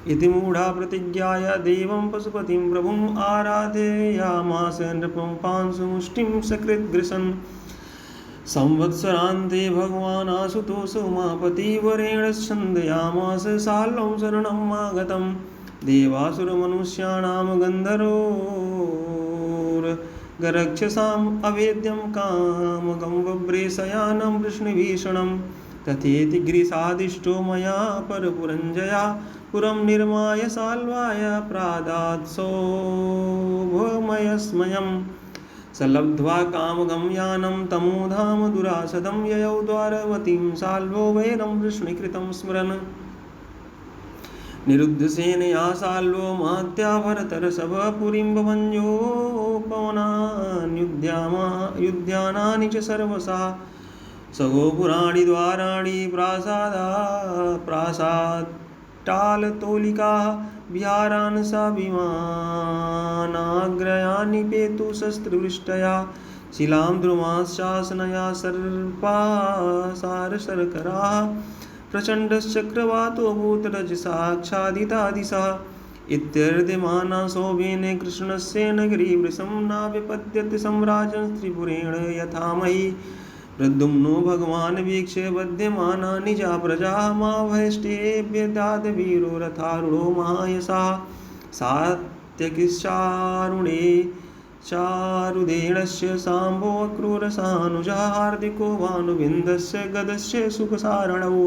इति मूढा प्रतिज्ञाया देवं पशुपतिं प्रभुम् आराधयामास नृपं पांशुमुष्टिं सकृद्गृशन् संवत्सरान्ते भगवान् आशुतोष उमापतिवरेण छन्दयामास साल्वं शरणम् आगतं देवासुरमनुष्याणां गन्धर्वोर्गरक्षसाम् अवेद्यं कामकं बभ्रेशयानं वृष्णिभीषणं तथेति गिरिशादिष्टो मया परपुरञ्जया पुरं निर्माय साल्वाय प्रादात्सौभमयस्मयम् सलब्ध्वा कामगं यानं तमोधाम दुरासदं ययौ द्वारवतीं साल्वो वैरं वृष्णीकृतं स्मरन् निरुद्धसेनया साल्वो महत्या भरतर्षभपुरीं भवन्योपवनान्युद्यानानि च सर्वशः सगोपुराणि द्वाराणि प्रासाट्टालतोलिकाः विहारान् सा विमानाग्रयाणि पेतुशस्त्रवृष्टया शिलां द्रुमाशासनया सर्पासारशर्कराः प्रचण्डश्चक्रवातो भूतरजसाक्षादिता दिशः इत्यर्ध्यमानाशोभेन कृष्णस्य नगरी वृषं नाव्यपद्यते सम्राजं त्रिपुरेण यथामहि प्रद्युम्नो भगवान् वीक्ष्य बध्यमाना निजा प्रजाः माभयष्टेभ्य दादवीरो रथारूढो महायशः सात्यकिश्चारुणे चारुदेणस्य शाम्भो क्रूरसानुजः हार्दिको भानुबिन्दस्य गदस्य सुखसारणौ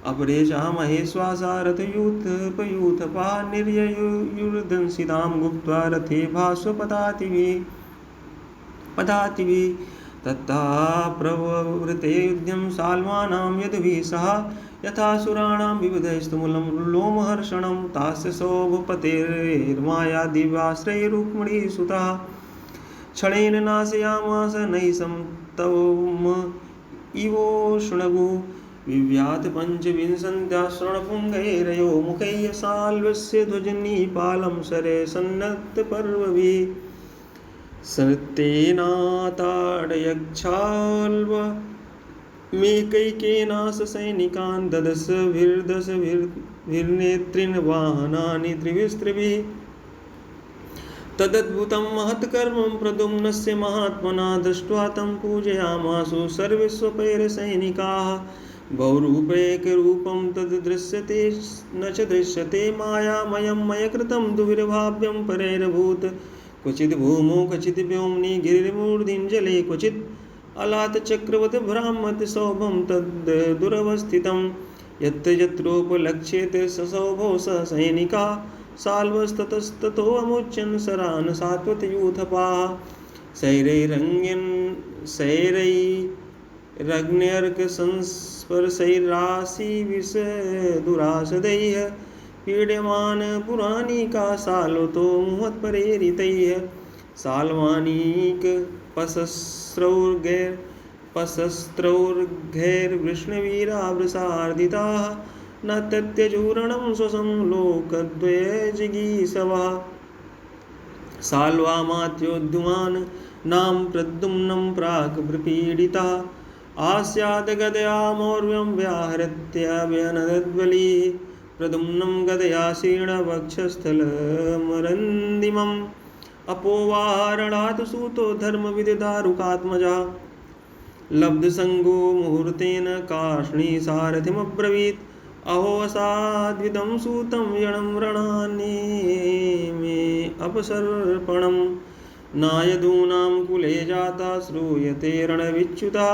अपरेशा महेश्वासा रथयूथपयूथपा निर्ययुर्दंसितां गुप्त्वा रथे भास्वपदातिभिः तत्ता प्रवृते युध्यं साल्वानां यद्भिः सह यथासुराणां विविधैस्तुमुलं लोमहर्षणं तास्य सौभपतेर्माया दिव्याश्रयरुक्मिणीसुतः क्षणेन नाशयामास नैषं तवम इवोष्णगु विव्यात पञ्चविंशत्याश्रणपुङ्गैरयो मुखैः साल्वस्य ध्वजनीपालं सरे सन्नद्धपर्वभिः सत्येनाताडयच्छाल्वमेकैकेनाससैनिकान् ददशभिर्दशभिर्नेत्रिन् वाहनानि त्रिभिस्त्रिभिः तदद्भुतं महत्कर्मं प्रद्युम्नस्य महात्मना दृष्ट्वा तं पूजयामासु सर्वे स्वपैरसैनिकाः बहुरूपैकरूपं तद् दृश्यते न च दृश्यते मायामयं मयकृतं दुर्भाव्यं परैरभूत् क्वचित् भूमौ क्वचित् व्योम्नि गिरिमूर्ध्नि जले क्वचित् अलातचक्रवत् भ्रामत् सौभं तद् दुरवस्थितं यत्र यत्रोपलक्ष्येते ससौभौ ससैनिका साल्वस्ततस्ततोऽमुच्यन् शरान् सात्वतयूथपाः शैरैरङ्ग्यन् पीड्यमान पुराणिका सालोतो मुहत्परेरितैः साल्वानीक पशस्त्रौर्घैर्वृष्णवीरावृषार्दिताः न तत्यजूरणं स्वसं लोकद्वयजिगीषवः साल्वामात्योद्युमान् नाम प्रद्युम्नं प्राक् प्रपीडितः आस्याद्गदया मौर्यं व्याहृत्य प्रद्युम्नं गदया शीर्णवक्षस्थलमरन्दिमम् अपोवाहरणात् सूतो धर्मविददारुकात्मजा लब्धसङ्गो मुहूर्तेन कार्ष्णीसारथिमब्रवीत् अहो असाद्विदं सूतं यणं रणान्ये अपसर्पणं नायदूनां कुले जाता श्रूयते रणविच्युता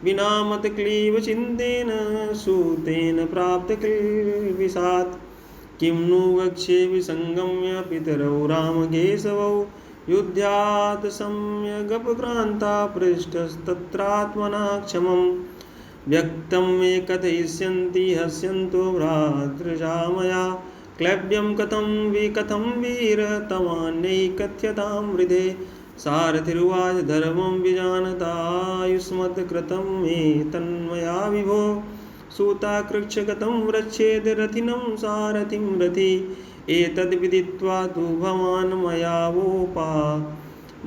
विना मतक्लीवचिन्तेन सूतेन प्राप्तकिल्बिषात् किं नु वक्ष्ये विसङ्गम्य पितरौ रामकेशवौ युद्ध्यात् सम्यगपक्रान्ता पृष्ठस्तत्रात्मना क्षमं व्यक्तं मे कथयिष्यन्ति हस्यन्तो भ्रातृजा मया क्लैब्यं कथं वीर तवान्यै कथ्यतां हृदे सारथिरुवाच धर्मं विजानतायुष्मत्कृतं मे तन्मया विभो सूताकृच्छगतं रक्षेद रथिनं सारथिं रथि एतद्विदित्वा तु भवान्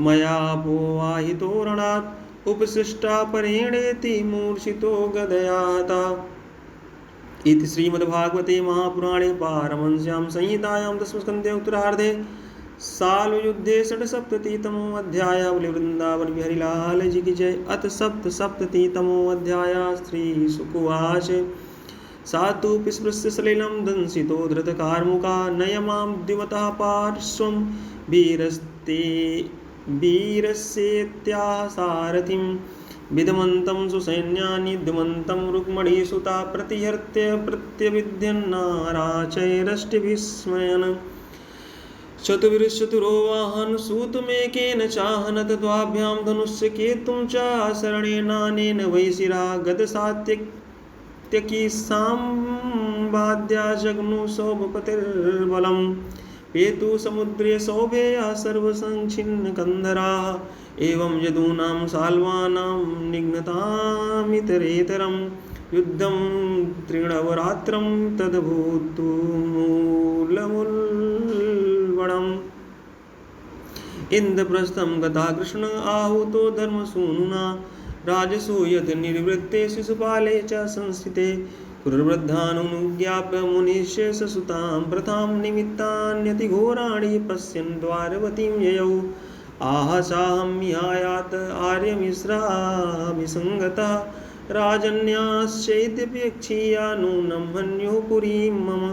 मयापोवाहितो रणात् उपसृष्टा परेणेति मूर्छितो गदया हता। इति श्रीमद्भागवते महापुराणे पारमहंस्यां संहितायां दशमस्कन्धे उत्तरार्धे साल्वयुद्धे षट्सप्ततितमोऽध्याय। बोले वृंदावन बिहारी लाल जी की जय। अथ सप्तसप्ततितमोऽध्याय। श्रीशुकुवाच सा तु पिस्पृश्य सलिलं दंसितो धृतकार्मुका नयमां द्विमतः पार्श्वं वीरस्येत्याह सारथिं विधमन्तं सुसैन्यानि द्युमन्तं रुक्मणीसुता प्रतिहर्त्य प्रत्यभिध्यन्नाराचैरष्टभिस्मयन् चतुर्विंशतिरो वाहन सूतमेकेन चाहनत द्वाभ्यां धनुष्य केतुं च शरणेनानेन वैशिरा गदसात्यकी सांबाद्या जग्नु सौभपतिर्बलं पेतु समुद्रे सौभेया सर्वसंच्छिन्नकन्धराः एवं यदूनां साल्वानां निघ्नतामितरेतरं युद्धं त्रिणवरात्रं तदभूतु मूलमुल्बणम्। इन्द्रप्रस्थं गता कृष्ण आहुतो धर्मसूनुना राजसूयत निर्वृत्ते शिशुपाले च संस्थिते कुरुवृद्धानुज्ञाप्य मुनिश्य ससुतां प्रथां निमित्तान्यतिघोराणि पश्यन् द्वारवतीं ययौ आह साहम्यायात आर्यमिश्राभिसङ्गतः राजन्याश्चैद्यपेक्षीया नूनं हन्युः पुरीं मम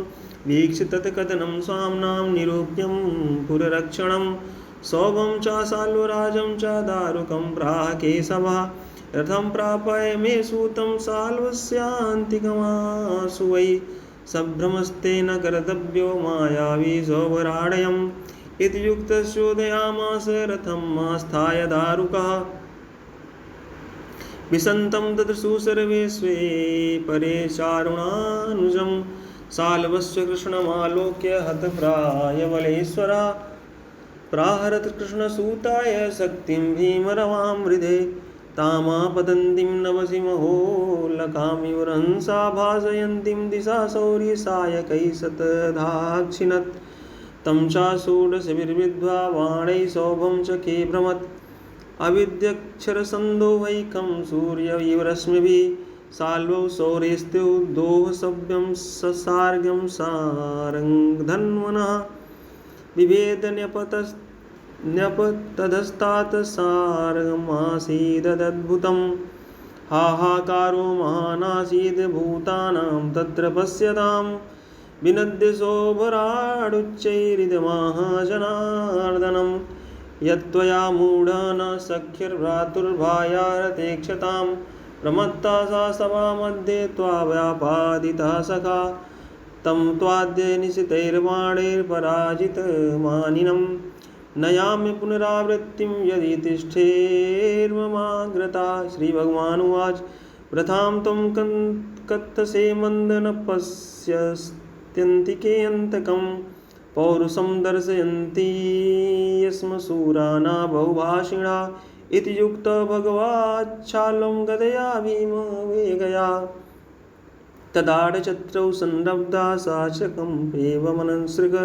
वीक्ष्य तत्कथनं स्वाम्नां निरूप्यं पुररक्षणं सौभं च साल्वराजं च दारुकं प्राह केशवः रथं प्रापय मे सूतं साल्वस्यान्तिकमासु वै सम्भ्रमस्तेन कर्तव्यो मायावी सौभराडयम् इति युक्तस्योदयामास रथम् आस्थाय दारुकः विसन्तं तत्र सर्वे स्वे परे चारुणानुजं साल्वस्य कृष्णमालोक्य हतप्रायबलेश्वरा प्राहरत कृष्णसूताय शक्तिं भीमरवां हृदे तामापतन्तीं नवसिंहोल्लकामिव हंसा भासयन्तीं दिशा शौर्यसायकैः शतधाक्षिणत् तं चाषोडशभिर्विद्ध्वा बाणैः सौभं च केभ्रमत् अविद्यक्षरसन्दोहैकं सूर्य इव रश्मिभिः साल्वौ सौरेस्त्यो दोहसव्यं ससार्गं सारङ्गधन्वनः बिभेद न्यपतधस्तात् सार्गमासीदद्भुतं हाहाकारो महानासीद् भूतानां तत्र पश्यतां विनद्य शोभराडुच्चैरिदमाहाजनार्दनं यत्त्वया मूढ न सख्यर्भ्रातुर्भायारतेक्षतां प्रमत्ता सा सभामध्ये त्वाव्यापादितः सखा तं त्वाद्य निशितैर्बाणैर्पराजितमानिनं नयामि पुनरावृत्तिं यदि तिष्ठेर्ममाग्रता। श्रीभगवानुवाच प्रथां त्वं कत्थसे मन्दनपस्यस्त्यन्तिके अन्तकं पौरुषं दर्शयन्ती यस्मशूरा न बहुभाषिणा इति युक्तो भगवाच्छालं गदया भीमवेगया तदाढचत्रौ संरब्धा शासकं मनसृग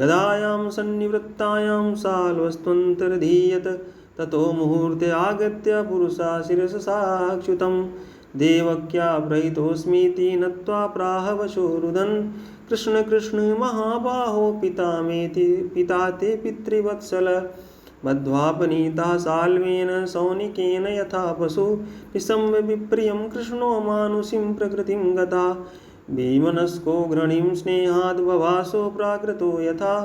गदायां सन्निवृत्तायां साल्वस्त्वन्तर्धीयत ततो मुहूर्ते आगत्य पुरुषा शिरसाच्युतं देवक्या प्रहितोऽस्मीति नत्वा प्राह वशोरुधन् कृष्ण कृष्ण महाबाहो पिता मेति पिता ते पितृवत्सल बद्ध्वापनीता साल्वेन सौनिकेन यथा पशु निशम्य विप्रियं कृष्णो मानुषीं प्रकृतिं गता भीमनस्को घृणीं स्नेहाद् बभासो प्राकृतो यथा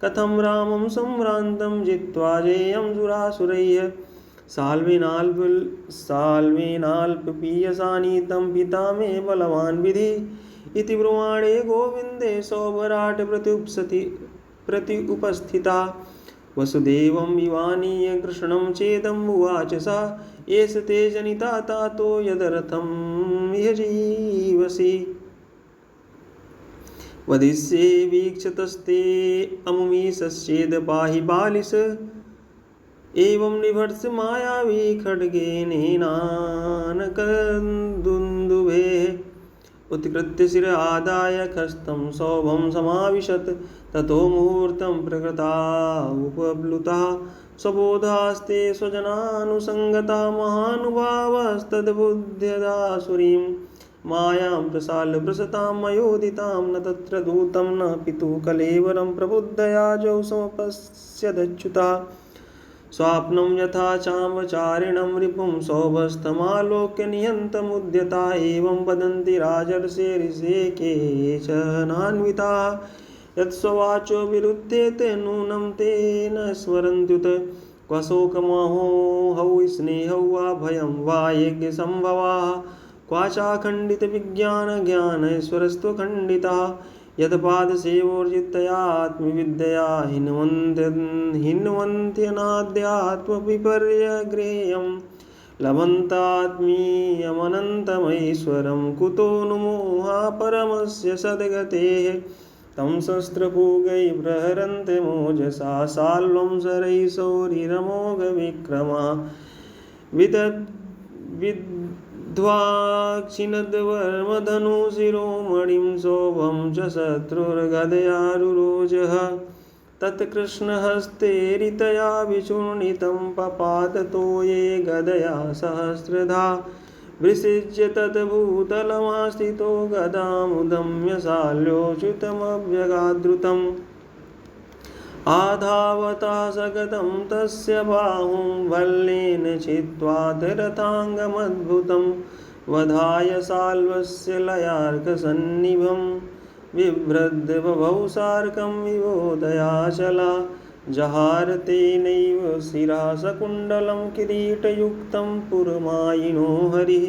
कथं रामं सम्भ्रान्तं जित्वा जेयं सुरासुरैः साल्वेनाल्पपीयसानीतं पिता मे बलवान् विधि इति ब्रुवाणे गोविन्दे सौभराट प्रत्युपस्थिता वसुदेवं विवानीय कृष्णं चेदमुवाच सा एष ते जनिता तातो यदर्थं इह जीवसि वदिष्ये वीक्षतस्ते अमुमीशश्चेद पाहि बालिश एवं निभर्ष मायावी खड्गेनेनानकदुन्दुभेः उत्कृत्य शिर आदाय खस्तं सौभं समाविशत् ततो मुहूर्तं प्रकृता उपप्लुता स्वबोधास्ते स्वजनानुसङ्गता महानुभावस्तद्बुध्यदासुरीं मायां प्रसाल्यभ्रसतां मयोदितां न तत्र दूतं न पितुः कलेवरं प्रबुद्धया जौ समपश्यदच्युता स्वाप्नं यथा चाम्बचारिणं रिपुं सौभस्तमालोक्य निहन्तमुद्यता एवं वदन्ति राजर्षे ऋषे केचनान्विताः यत्स्ववाचो विरुध्येते नूनं तेन स्मरन्त्युत क्व शोकमहो हौ स्नेहौ वा भयं वा यज्ञसम्भवाः क्वाचाखण्डितविज्ञानज्ञानैश्वरस्त्वखण्डितः यत्पादसेवोर्जितया आत्मविद्यया हिन्वन्त्यनाद्यात्मविपर्यग्रेयं लभन्तात्मीयमनन्तमैश्वरं कुतो नु मोहा परमस्य सद्गतेः तं शस्त्रपूगैः प्रहरन्ते मोजसा साल्वं शरैः शौरिरमोघविक्रमा विद्ध्वाक्षिणद्वर्मधनुशिरोमणिं शोभं च शत्रुर्गदयारुरोजः तत्कृष्णहस्तेरितया विचूर्णितं पपाततो ये गदया सहस्रधा विसृज्य तद्भूतलमास्थितो गदामुदम्य शाल्योच्युतमव्यगाद्रुतम् आधावता सगतं तस्य बाहुं भल्लेन छित्त्वात् रथाङ्गमद्भुतं वधाय साल्वस्य लयार्कसन्निभं बिभ्रद्य बभौ सार्कं विबोधयाचला जहार तेनैव शिरा सकुण्डलं किरीटयुक्तं पुरमायिनो हरिः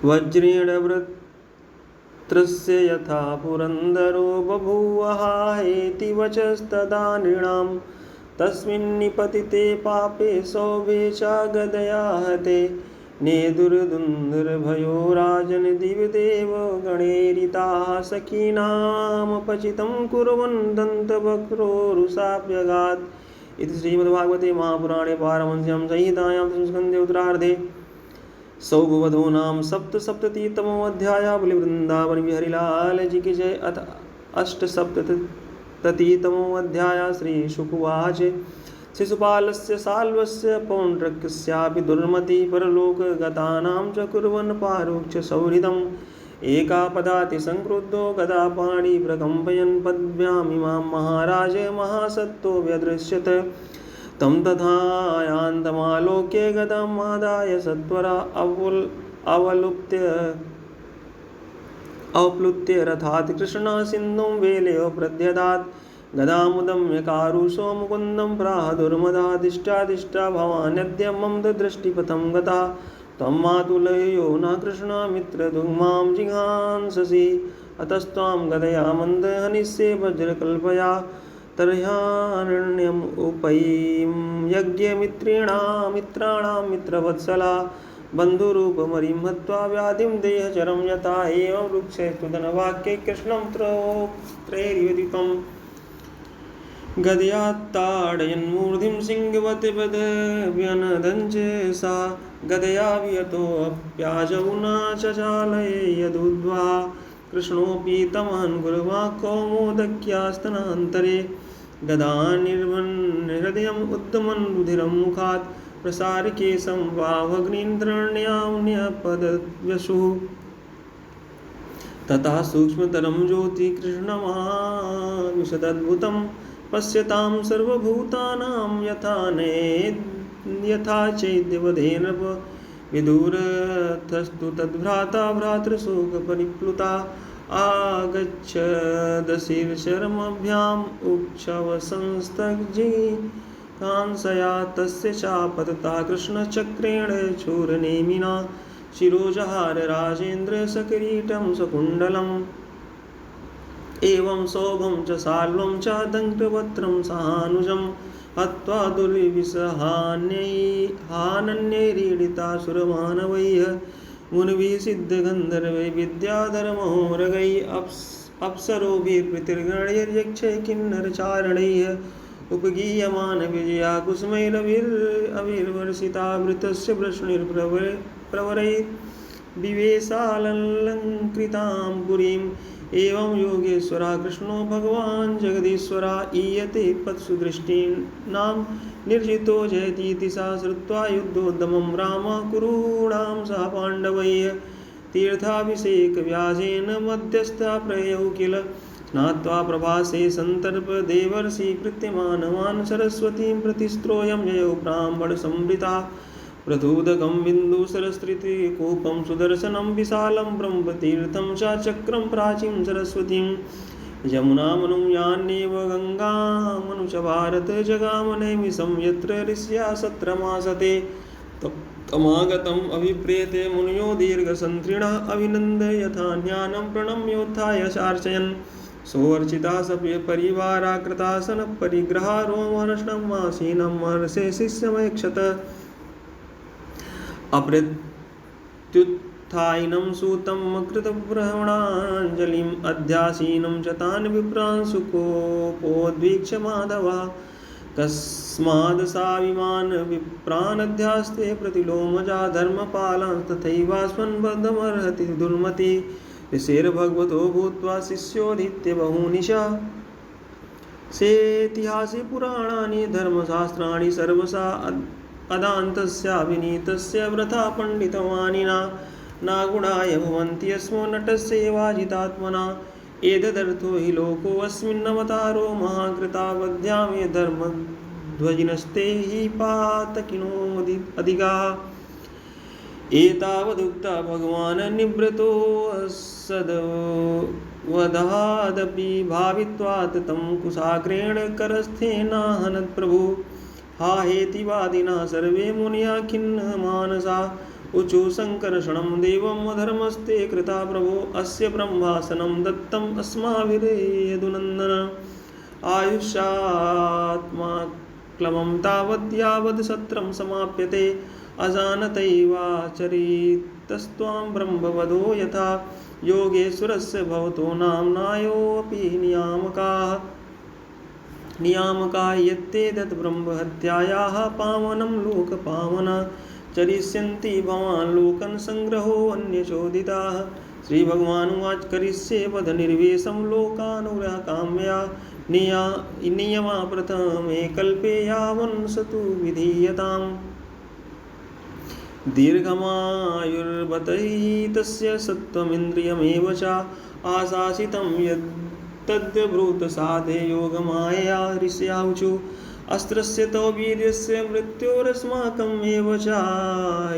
वज्रेण वृत्रस्य यथा पुरन्दरो बभूवहाहेति वचस्तदा नृणां तस्मिन्निपतिते पापे सौभे च गदया हते नेदुर्दुन्दुर्भयो राजन् दिवदेव गणैरिताः सखीनामपचितं कुर्वन् दन्तवक्रोरुषाभ्यगात्। इति श्रीमद्भागवते महापुराणे पारमहंस्यां संहितायां दशमस्कन्धे उत्तरार्धे सौभवधो नाम सप्तसप्ततितमोऽध्यायः। बलिवृन्दावन बिहारीलाल जी की जय। अथ अष्टसप्ततितमोऽध्यायः। श्रीशुकुवाच शिशुपालस्य साल्वस्य पौण्ड्रक्यस्यापि दुर्मति परलोकगतानां च कुर्वन् पारोक्ष सौहृदम् एकापदाति संक्रुद्धो गदापाणि प्रकम्पयन् पद्भ्यामिमां महाराज महासत्तो व्यदृश्यत तं तथायान्तमालोक्य गदाम् आदाय सत्वरा अवप्लुत्य रथात् कृष्णः सिन्धुं वेलयो प्रद्यदात् गदामुदम्य कारुषो मुकुन्दं प्राह दुर्मदादिष्टादिष्टा भवान्यद्य मम दृष्टिपथं गता त्वं मातुलयो न कृष्णमित्रदुग्मां जिघांससि अतस्त्वां गदया मन्दहनिस्ये वज्रकल्पया तर्ह्यारण्यम् उपैं यज्ञमित्राणां मित्रवत्सला बन्धुरूपमरिं हत्वा व्याधिं देहचरं यथा एवं वृक्षेषु धनवाक्ये कृष्णं त्रैर्योदितम् गदयात्ताडयन्मूर्धिं सिंहवत् व्यनदञ्च सा गदया वियतोऽप्याजौ न चचालये यदुद्वा कृष्णोऽपि तमहन् गुरुवा कौमोदक्यास्तनान्तरे गदानिर्भन् हृदयम् उद्दमन् रुधिरं मुखात् प्रसारकेशं वावग्निन्द्रण्याम्न्यपदव्यसुः तथा सूक्ष्मतरं ज्योतिकृष्णमाविशदद्भुतं पश्यतां सर्वभूतानां यथा चैद्यवधेन विदुरथस्तु तद्भ्राता भ्रातृशोकपरिप्लुता आगच्छदशीर्षरमभ्याम् उक्षवसंस्तग्जिकांसया तस्य चापतता कृष्णचक्रेण चूरनेमिना शिरोजहार राजेन्द्र सकिरीटं सकुण्डलम् एवं सौभं च साल्वं च दङ्ष्ट्रवक्त्रं सहानुजं हत्वा दुर्विसहानन्यैरीडितासुरमानवैः मुनिभिः सिद्धगन्धर्वैः विद्याधर्महोरगैः अप्सरोभिर्पितृगणैर्यक्षैः किन्नरचारणैः उपगीयमान विजया कुसुमैरविर्वर्षिता वृतस्य वृष्णिर्प्रवरैर्विवेशालङ्कृतां पुरीम् एवं योगेश्वरा कृष्णो भगवान् जगदीश्वरा ईयते पत्सुदृष्टीनां निर्जितो जयतीति सा श्रुत्वा युद्धोद्यमं रामः कुरूणां सह पाण्डवैः तीर्थाभिषेकव्याजेन मध्यस्था प्रयौ किल स्नात्वा प्रभासे सन्तर्प देवर्षि कृत्यमानवान् सरस्वतीं प्रतिस्त्रोयं ययौ ब्राह्मणसंवृता प्रथूदकं बिन्दुसरस्त्रिकूपं सुदर्शनं विशालं ब्रह्मतीर्थं च चक्रं प्राचीं सरस्वतीं यमुनामनुं यान्येव गङ्गामनु च भारत जगामनैमिषं यत्र ऋष्या सत्रमासते तमागतम् अभिप्रेते मुनयो दीर्घसन्त्रिणः अभिनन्द्य यथा ज्ञानं प्रणम्योत्थाय चार्चयन् सोऽर्चिता सपरिवारा कृतासनपरिग्रहा रोमहर्षणम् आसीनं महर्षे शिष्यमैक्षत अप्रत्युत्थायिनं सूतं कृतब्रह्मणाञ्जलिम् अध्यासीनं च तान् विप्रान् सुकोपोद्वीक्ष्य माधवः कस्माद् सा विमान् विप्रानध्यास्ते प्रतिलोमजा धर्मपालान् तथैवास्मन्बद्धमर्हति दुर्मति ऋषेर्भगवतो भूत्वा शिष्योदित्य बहुनिशा सेतिहासे पुराणानि धर्मशास्त्राणि सर्वसा अदान्तस्य विनीतस्य वृथा पण्डितवानिना न गुणाय भवन्ति अस्मो नटस्यैवाजितात्मना एतदर्थो हि लोकोऽस्मिन्नवतारो महाकृतावध्या मे धर्मध्वजिनस्ते हि पातकिनो अधिकाः एतावदुक्ता भगवान् निवृत्तोऽसद्वदादपि भावित्वात् तं कुशाग्रेण करस्थेनाहनत् प्रभु हा हेतिवादिनः सर्वे मुनयः खिन्नमानसा ऊचु शङ्कर्षणं देवम् अधर्मस्ते कृता प्रभो अस्य ब्रह्मासनं दत्तम् अस्माभिरेदुनन्दन आयुष्यात्मा क्लमं तावद् यावद् सत्रं समाप्यते अजानतैवाचरितस्त्वां ब्रह्मवधो यथा योगेश्वरस्य भवतो नाम्नायोऽपि नियामका यत्ते तत् ब्रह्महत्यायाः पावनं लोकपावन चरिष्यन्ति भवान् लोकन् संग्रहो अन्यचोदिताः श्रीभगवानुवाच करिष्ये वधनिर्वेशं लोकानुग्रहकाम्या नियमा प्रथमे कल्पे यावन् स तु विधीयताम् दीर्घमायुर्बतैः तस्य सत्त्वमिन्द्रियमेव च आशासितं यत्तद्ब्रूत साधे योगमायया ऋष्याऊचु अस्त्रस्य तव वीर्यस्य मृत्योरस्माकम् एव च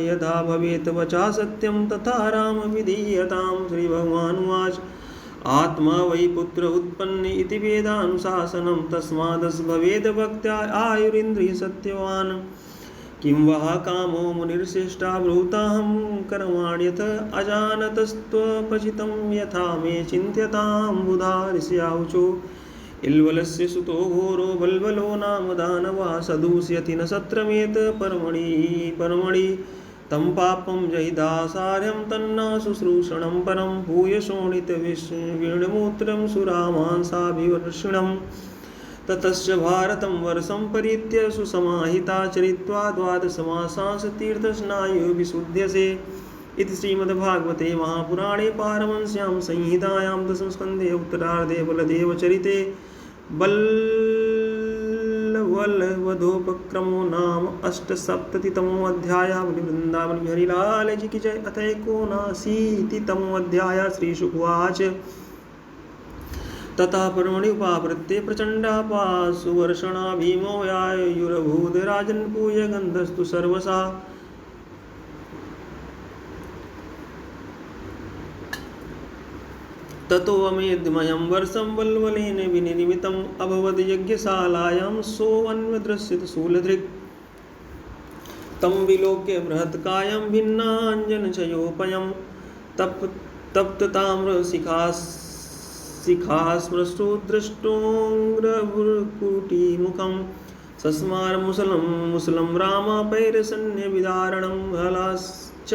यथा भवेत् वचा सत्यं तथा राम विधीयतां श्रीभगवानुवाच आत्मा वै पुत्र उत्पन्न इति वेदानुशासनं तस्मादस् भवेद् भक्त्या आयुरिन्द्रियसत्यवान् किं वः कामो मुनिर्श्रेष्ठा ब्रूताहं कर्माण्यथ अजानतस्त्वपचितं यथा मे चिन्त्यतां बुधा ऋष्याऊचु इल्वलस्य सुतो घोरो बल्बलो नाम दानवः सदूष्यति न सत्रमेत परमणि तं पापं जहिदासार्यं तन्ना शुश्रूषणं परं भूय शोणितविष्णुमूत्रं सुरामांसाभिवर्षिणम् ततश्च भारतं वर्षं परित्य सुसमाहिता चरित्वा द्वादशमासांस तीर्थस्नायुविशुध्यसे इति श्रीमद्भागवते महापुराणे पारमहंस्यां संहितायां दशमस्कन्धे उत्तरार्धे बलदेवचरिते बल्लवधोपक्रमो नाम अष्टसप्ततितमोऽध्यायः। वृन्दावन बिहारी लाल जी की जय। अथ एकोनाशीतितमोऽध्यायः। श्रीशुकुवाच तथा पर्वणि उपावृत्ते प्रचण्डा सुवर्षणा भीमो यायुरभूद राजन्पूय गन्धस्तु सर्वसा ततोऽमेध्यमयं वर्षं वल्वलेन विनिर्मितम् अभवद् यज्ञशालायां सोऽन्वदृश्यत शूलधृक् तं विलोक्य बृहत्कायं भिन्नाञ्जनचयोपयं तप्तताम्रशिखास्पृष्टो दृष्टोऽङ्ग्रभुर्कुटीमुखं सस्मार मुसलं रामापैरसन्न्यविदारणं हलाश्च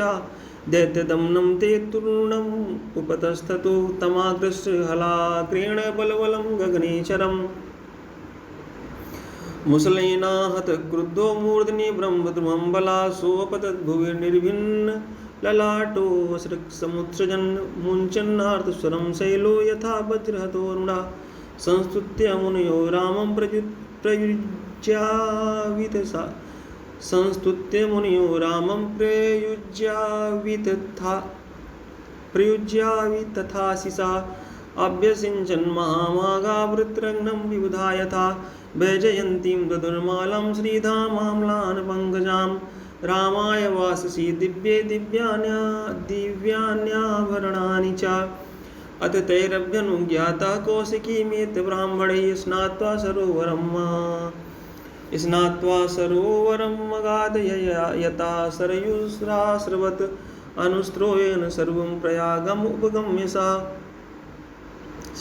दैत्यदमनं ते तूर्णम् उपतस्ततो तमाकृष्ट हलाग्रेण बलवलं गगनेचरम् मुसलेना हत क्रुद्धो मूर्धनि ब्रह्मद्रुमं बला सोऽपतद्भुविर्निर्भिन्न ललाटो समुत्सृजन् मुञ्चन्नार्तस्वरं शैलो यथा वज्रहतोरुणा संस्तुत्य मुनयो रामं प्रयुज्यावितथाशिषा अभ्यसिञ्चन् महामागा वृत्रघ्नं विबुधा यथा वैजयन्तीं ददुर्मालं श्रीधामाम्लान् पङ्कजां रामाय वाससी दिव्ये दिव्यान्याभरणानि च अथ तैरभ्यनुज्ञाता कौशिकीमेत ब्राह्मणैः स्नात्वा सरोवरं मगाधय यथा सरयुस्रास्रवत् अनुस्त्रोयेन सर्वं प्रयागम् उपगम्य सा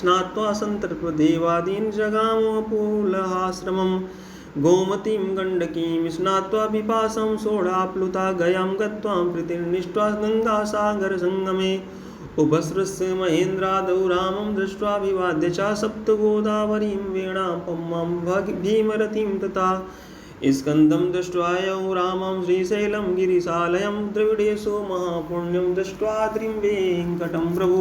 स्नात्वा सन्तर्पदेवादीन् जगामपूलहाश्रमं गोमतीं गण्डकीं स्नात्वा पिपासं सोढाप्लुता गयां गत्वा प्रीतिर्निष्ट्वा गङ्गासागरसङ्गमे उपसृस्य महेन्द्रादौ रामं दृष्ट्वाभिवाद्य च सप्तगोदावरीं वेणां पम्मां भीमरतिं तथा स्कन्दं दृष्ट्वा यौ रामं श्रीशैलं गिरिशालयं द्रविडेशो महापुण्यं दृष्ट्वा द्रिं वेङ्कटं प्रभु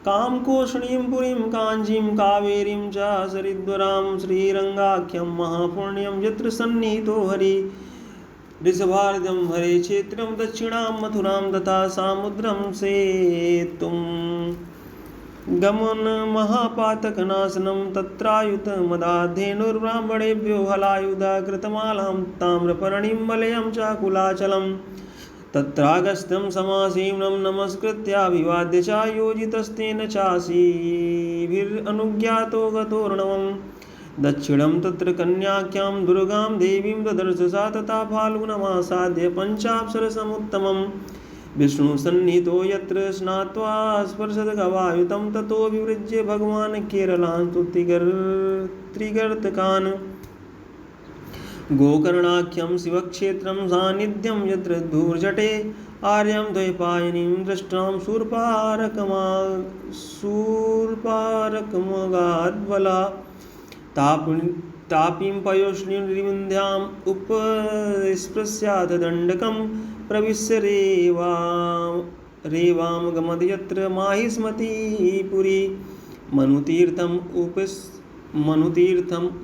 कामकोषणीं पुरीं काञ्चीं कावेरीं च सरिद्वरां श्रीरङ्गाख्यं महापुण्यं यत्र सन्निहितो हरि ऋषभार्धं हरे क्षेत्रं दक्षिणां मथुरां तथा सामुद्रं सेतुं गमन महापातकनाशनं तत्रायुतमदाधेनुर्ब्राह्मणेभ्यो हलायुधा कृतमालां ताम्रपर्णिं मलयं चाकुलाचलम् तत्रागस्त्यं समासीनं नमस्कृत्याभिवाद्य च योजितस्तेन चासीभिरनुज्ञातो गतोर्णवम् दक्षिणं तत्र कन्याख्यां दुर्गां देवीं ददर्श सा तथा फाल्गुनमासाद्य पञ्चाप्सरसमुत्तमम् विष्णुसन्निहितो यत्र स्नात्वा स्पर्शदगवायुतं ततो विवृज्य भगवान् केरलान् त्रिगर्तकान् गोकर्णाख्यं शिवक्षेत्रं सान्निध्यं यत्र धूर्जटे आर्यं द्वैपायनीं दृष्टां शूर्पारकमगाद्बला तापीं पयोष्णीं विन्ध्याम् उपस्पृश्यात् दण्डकं प्रविश्य रेवां गमद यत्र माहिष्मतीपुरी मनुतीर्थम्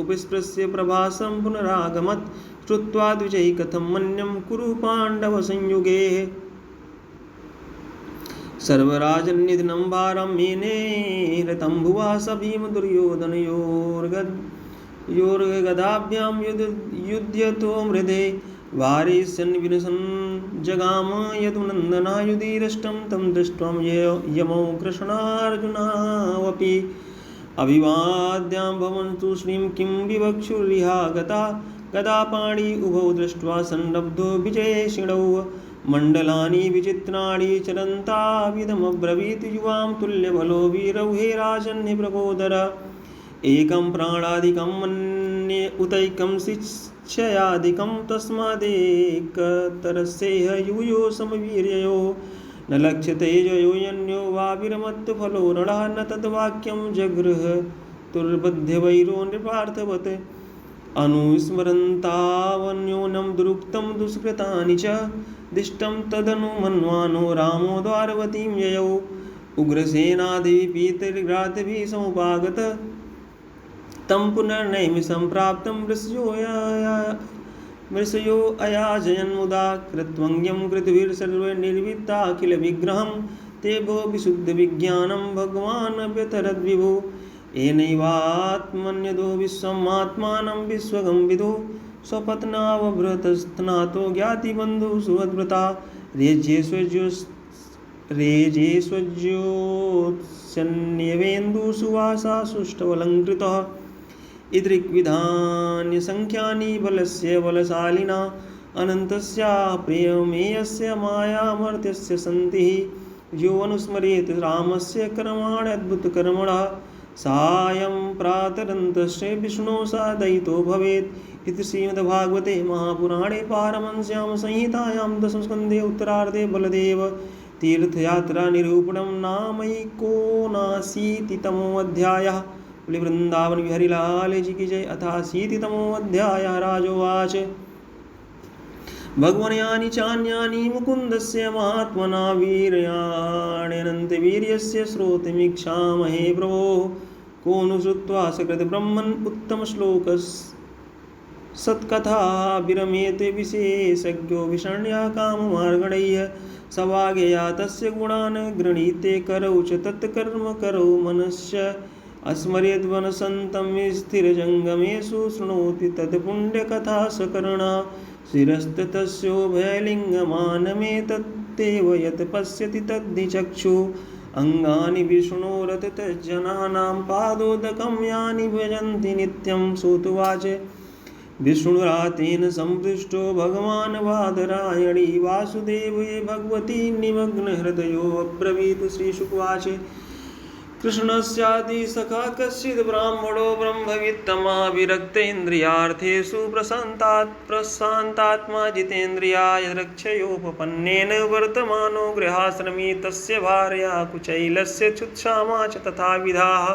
उपस्पृश्य प्रभासं पुनरागमत् श्रुत्वा द्विजैकथं मन्यं कुरु पाण्डवसंयुगे सर्वराजन्निधनं भारं मेने रतं भुवा स भीमदुर्योधनयोर्गदाभ्यां युध्यतो मृधे वारिष्यन् विनशन् जगाम यदुनन्दनायुधिरष्टं तं दृष्ट्वा यमौ कृष्णार्जुनावपि अभिवाद्यां भवन्तु श्रीं किं विवक्षुरिहा गता गदापाणि उभौ दृष्ट्वा सन्नब्धो विजयशिणौ मण्डलानि विचित्राणि चरन्ताविदमब्रवीत् युवां तुल्यबलो वीरौ हे राजन्य प्रकोदर एकं प्राणादिकं मन्ये उतैकं शिक्षयादिकं तस्मादेकतरस्येह यूयो समवीर्ययो न लक्ष्यते जयो यन्यो वा विरमत्तफलो नरः न तद्वाक्यं जगृह तुर्बध्यवैरो नृपार्थवत् अनुस्मरन्तावन्योनं दुरुक्तं दुष्कृतानि च दिष्टं तदनु मन्वानो रामो द्वारवतीं ययौ उग्रसेनादिपीतर्घ्रातभिः समुपागत तं पुनर्नैमिषं प्राप्तं मृषयो अयाजयन्मुदा कृत्वङ्ग्यं कृतवीर्सर्वनिर्वित्ताखिलविग्रहं ते भो विशुद्धविज्ञानं भगवान् अभ्यतरद्विभो येनैवात्मन्यदो विश्वम् आत्मानं विश्वगं विदो स्वपत्नावभृतस्नातो ज्ञातिबन्धुः सुहद्व्रता रेज्येष्वज्योत्स्यन्यवेन्दुसुवासा सुष्ठवलङ्कृतः इदृक्विधान्यसङ्ख्यानि बलस्य बलशालिना अनन्तस्य प्रियमेयस्य मायामर्त्यस्य सन्ति यो अनुस्मरेत् रामस्य कर्माण्यद्भुतकर्मणः सायं प्रातरन्तस्य विष्णोः सादयितो भवेत् इति श्रीमद्भागवते महापुराणे पारमहंस्यां संहितायां दशमस्कन्धे उत्तरार्धे बलदेव तीर्थयात्रानिरूपणं नामैकोनाशीतितमोऽध्यायः। बोले वृंदावन बिहारी लाल जी की जय। अथाशीतितमोऽध्यायः। राजोवाच भगवन्यानि चान्यानि मुकुन्दस्य महात्मना वीर्याण्यनन्तवीर्यस्य श्रोतुमिच्छामहे प्रभो को नु श्रुत्वा सकृत् ब्रह्मन् उत्तमश्लोकस् सत्कथा विरमेते विशेषज्ञो विषण्या काममार्गणैः सवागया तस्य गुणान् गृणीते करौ च तत्कर्म करौ मनश्च अस्मरेद्वनसन्तं स्थिरजङ्गमेषु शृणोति तत्पुण्यकथा सकर्णा शिरस्तस्योभयलिङ्गमानमेतत्तेव यत् पश्यति तद्धिचक्षु अङ्गानि विष्णोरतजनानां पादोदकं यानि भजन्ति नित्यं सूतुवाच विष्णुरातेन संपृष्टो भगवान् बादरायणी वासुदेवे भगवती निमग्नहृदयो अब्रवीत्। श्रीशुकवाच कृष्णस्यादि सखा कश्चिद् ब्राह्मणो ब्रह्मवित्तमः विरक्तेन्द्रियार्थेषु प्रशान्तात्मा जितेन्द्रियाय रक्षयोपपन्नेन वर्तमानो गृहाश्रमी तस्य भार्या कुचैलस्य चुत्सामा च तथाविधाः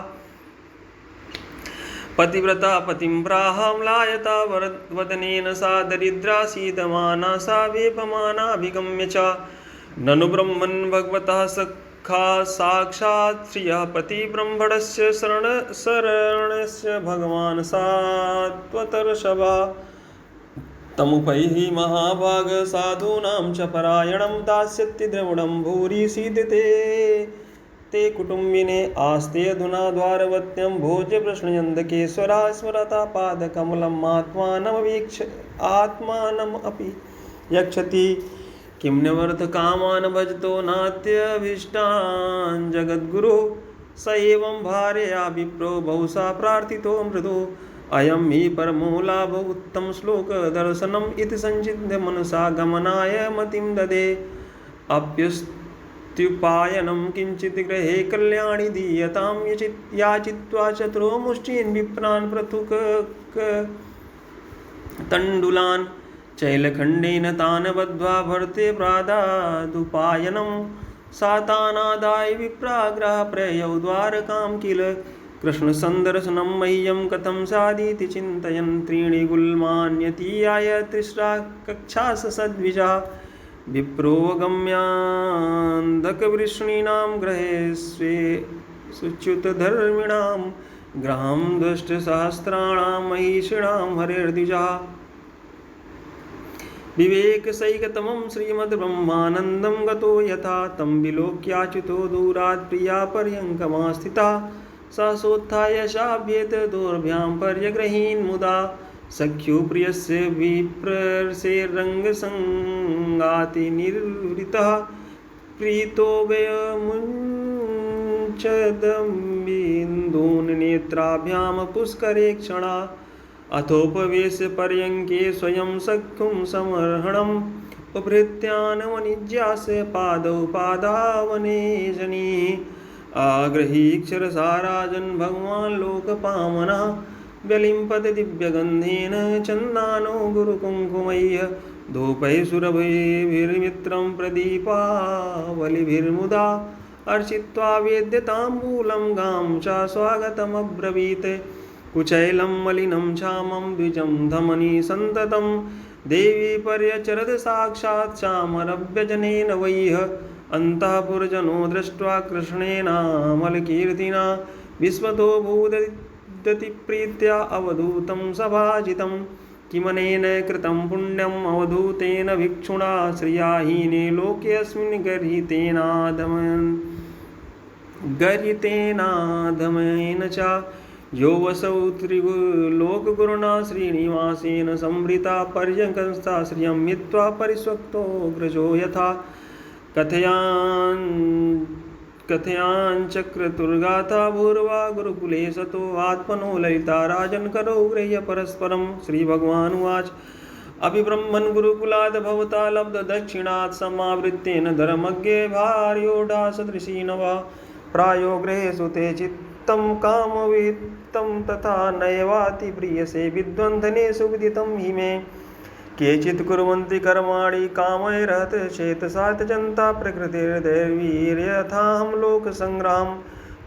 पतिव्रता पतिं प्राहाम्लायता वदनेन सा दरिद्रासीदमाना सा वेपमानाभिगम्य च ननु ब्रह्मन् भगवतः साक्षात् श्रियः प्रतिब्रह्मणस्य शरणस्य भगवान् सात्वतर्षभा तमुपैः महाभाग साधूनां च परायणं दास्यति द्रविणं भूरि सीदते ते कुटुम्बिने आस्ते अधुना द्वारवत्यं भोज्य प्रश्नयन्दकेश्वरा स्मरता पादकमलम् आत्मानमपि यक्षति किं निवर्तकामान् भजतो नात्यभीष्टान् जगद्गुरो स एवं भार्यया विप्रो बहुशा प्रार्थितो मृदु अयं हि परमो लाभ उत्तम श्लोक दर्शनम् इति संचिन्त्य मनसा गमनाय मतिं ददे अप्युपायनं किञ्चित् गृहे कल्याणि दीयतां याचित्वा चतुरो मुष्टीन् विप्रान् पृथुक तण्डुलान् चैलखण्डेन तान् बद्ध्वा भर्ते प्रादादुपायनं सातानादाय विप्राग्रह प्रययौ द्वारकां किल कृष्णसन्दर्शनं मह्यं कथं स्यादिति चिन्तयन् त्रीणि गुल्मान्यतीयाय तिस्रा कक्षास सद्विजा विप्रोगम्यान्धकवृष्णीनां गृहे स्वे सुच्युतधर्मिणां ग्रहं दुष्टसहस्राणां महिषिणां हरेर्द्विजा विवेकसैकतमं श्रीमद्ब्रह्मानन्दं गतो यथा तं विलोक्याच्युतो दूरात् प्रिया पर्यङ्कमास्थिता सहसोत्थाय शाभ्येत दोर्भ्यां पर्यगृहीन् मुदा सख्यो प्रियस्य विप्रसेरङ्गसङ्गाति निर्वृतः प्रीतो व्यमुञ्चदम्बिन्दून् नेत्राभ्यां पुष्करे क्षणा अथोपवेश्य पर्यङ्के स्वयं सख्युं समर्हणम् उपभृत्यान्वनिज्यास्य पादौ पादावने जनीः आगृहीक्षरसाराजन् भगवान् लोकपावनः व्यलिम्पत दिव्यगन्धेन चन्दानो गुरुकुङ्कुमैः धूपैः सुरभिर्मित्रं प्रदीपावलिभिर्मुदा अर्चित्वा वेद्यताम्बूलं गां च स्वागतमब्रवीत् कुचैलं मलिनं क्षामं द्विजं धमनी सन्ततं देवी पर्यचरद साक्षात् चामरव्यजनेन वैः अन्तःपुरजनो दृष्ट्वा कृष्णेनामलकीर्तिना विस्मतो भूदतिप्रीत्या अवधूतं सभाजितं किमनेन कृतं पुण्यम् अवधूतेन भिक्षुणा श्रियाहीने लोकेऽस्मिन् गर्हितेनाधमेन च यो वसौ त्रिलोकगुरुणा श्रीनिवासेन संवृता पर्यङ्कस्था श्रियं हित्वा परिस्वक्तोऽग्रजो यथा कथयाञ्चक्रतुर्गाथा भूर्वा गुरुकुले सतो आत्मनो ललिता राजन् करो गृह्य परस्परं श्रीभगवानुवाच अपि ब्रह्मन् गुरुकुलाद् भवता लब्धदक्षिणात् समावृत्तेन धर्मज्ञे भार्योढा सदृशी न वा प्रायो गृहेषु ते चित्तं कामवित्तं तथा नैवाति प्रीयसे विद्वन्धनेषु विदितं हि मे केचित् कुर्वन्ति कर्माणि कामैरहत चेतसा त्यजन्ता प्रकृतिर्दैवीर्यथाहं लोकसङ्ग्राम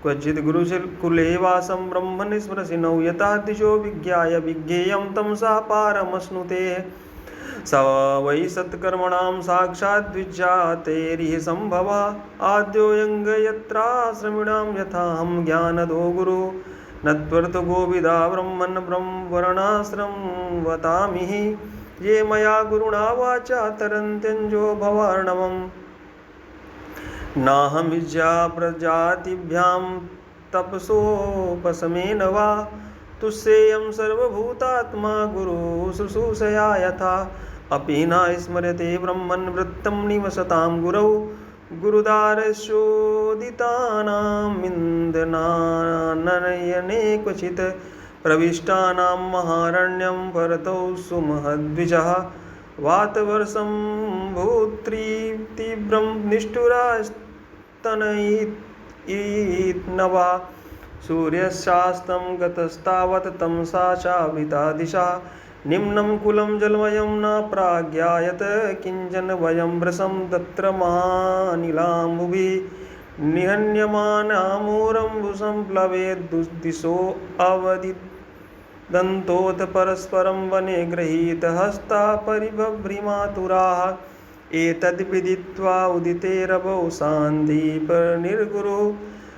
क्वचित् गुरुकुले वासं ब्रह्मन् स्मरसिनौ यथा द्विजो विज्ञाय विज्ञेयं तं सा पारमश्नुते स वै सत्कर्मणां साक्षात् द्विजातेरिह सम्भवा आद्योऽयङ्ग यत्राश्रमिणां यथाहं ज्ञानदो गुरु न त्वर्थगोविदा ब्रह्मन् ब्रह्मवर्णाश्रम वतामि ये मया गुरुणा वाचा तरन्त्यञ्जो भवार्णवम् नाहमिज्या प्रजातिभ्यां तपसोपशमेन वा तुष्येयं सर्वभूतात्मा गुरु शुश्रूषया यथा अपि न स्मर्यते ब्रह्मन् वृत्तं निवसतां गुरौ गुरुदारशोदितानामिन्दनानयने क्वचित् प्रविष्टानां महारण्यं परतौ सुमहद्विजः वातवर्षं भूत्रीतीव्रं निष्ठुरास्तनयित्नवा सूर्यशास्तं गतस्तावत् तमसा चावृता दिशा निम्नं कुलं जलमयं न प्राज्ञायत किञ्चन वयं वृषं तत्र महानिलाम्बुभिः निहन्यमानामूरम्बुसं प्लवेद्दिशो अवदिदन्तोऽथ परस्परं वने गृहीतहस्ता परिबभ्रिमातुराः एतद्विदित्वा उदितेरभौ सान्दीपनिर्गुरो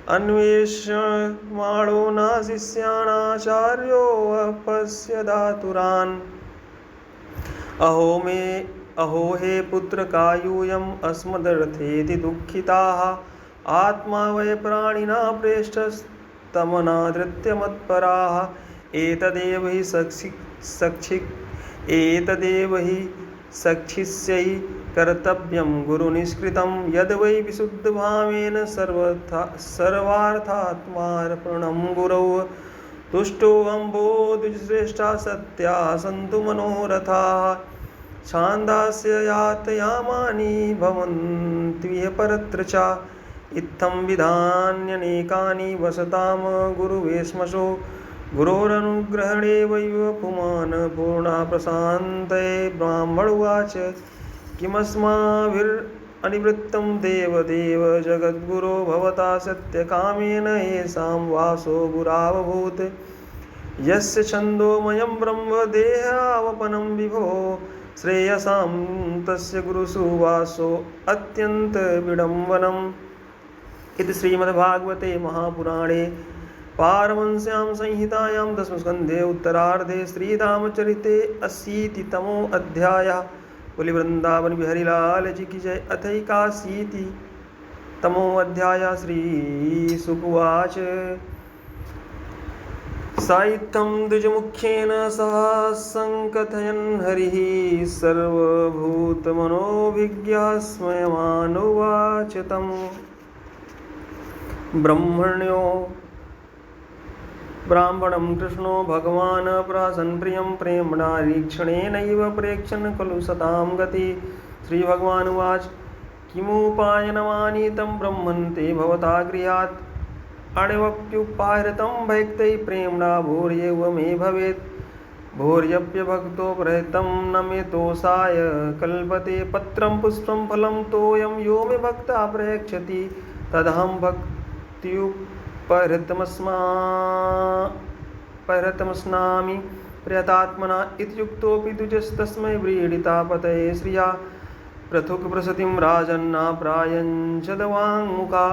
अन्वेषमाणो न शिष्याणाचार्योऽपश्यदातुरान्। अहो हे पुत्रकायूयम् अस्मदर्थेति दुःखिताः आत्मा वै प्राणिना प्रेष्ठस्तमनादृत्य मत्पराः। एतदेव हि सक्षिष्यै कर्तव्यं गुरुनिष्कृतं यद् वै विशुद्धभावेन सर्वार्थात्मार्पणं गुरौ। तुष्टोऽम्भोधुश्रेष्ठा सत्या सन्तु मनोरथाः छान्दास्य यातयामानि भवन्त्विह परत्र च। इत्थं विधान्यनेकानि वसतां गुरुवेश्मसो गुरोरनुग्रहेणैव पुमान् पूर्णा प्रशान्तये। ब्राह्मणोवाच किमस्माभिरनिवृत्तं देवदेव जगद्गुरो भवता सत्यकामेन येषां वासो गुरावभूत्। यस्य छन्दोमयं ब्रह्मदेहावपनं विभो श्रेयसां तस्य गुरुषु वासो अत्यन्तविडम्बनम्। इति श्रीमद्भागवते महापुराणे पारमहंस्यां संहितायां दशमस्कन्धे उत्तरार्धे श्रीरामचरिते 80तमो अध्यायः। बोले वृंदावन बिहारी लाल जी की जय। अथैकाशीतितमो अध्यायः। श्रीशुकुवाच साइत्थं द्विजमुख्येन सह संकथयन् हरिः सर्वभूतमनोभिज्ञः स्मयमानुवाच तम्। ब्राह्मणं कृष्णो भगवान् प्रहसन् प्रियं प्रेम्णारीक्षणेनैव प्रेक्षन् खलु सतां गति। श्रीभगवानुवाच किमुपायनमानीतं ब्रह्मन् ते भवता गृहात् अणवप्युपाहृतं भैक्तैः प्रेम्णा भूर्येव मे भवेत्। भूर्यप्यभक्तो प्रहितं न मे तोषाय कल्पते पत्रं पुष्पं फलं तोयं यो मे भक्ता प्रयच्छति तदहं भक्त्युपहृतमस्नामि प्रयतात्मना। इत्युक्तोऽपि द्विजस्तस्मै व्रीडितापतये श्रिया पृथुकप्रसृतिं राजन्ना प्रायञ्चदवाङ्मुखा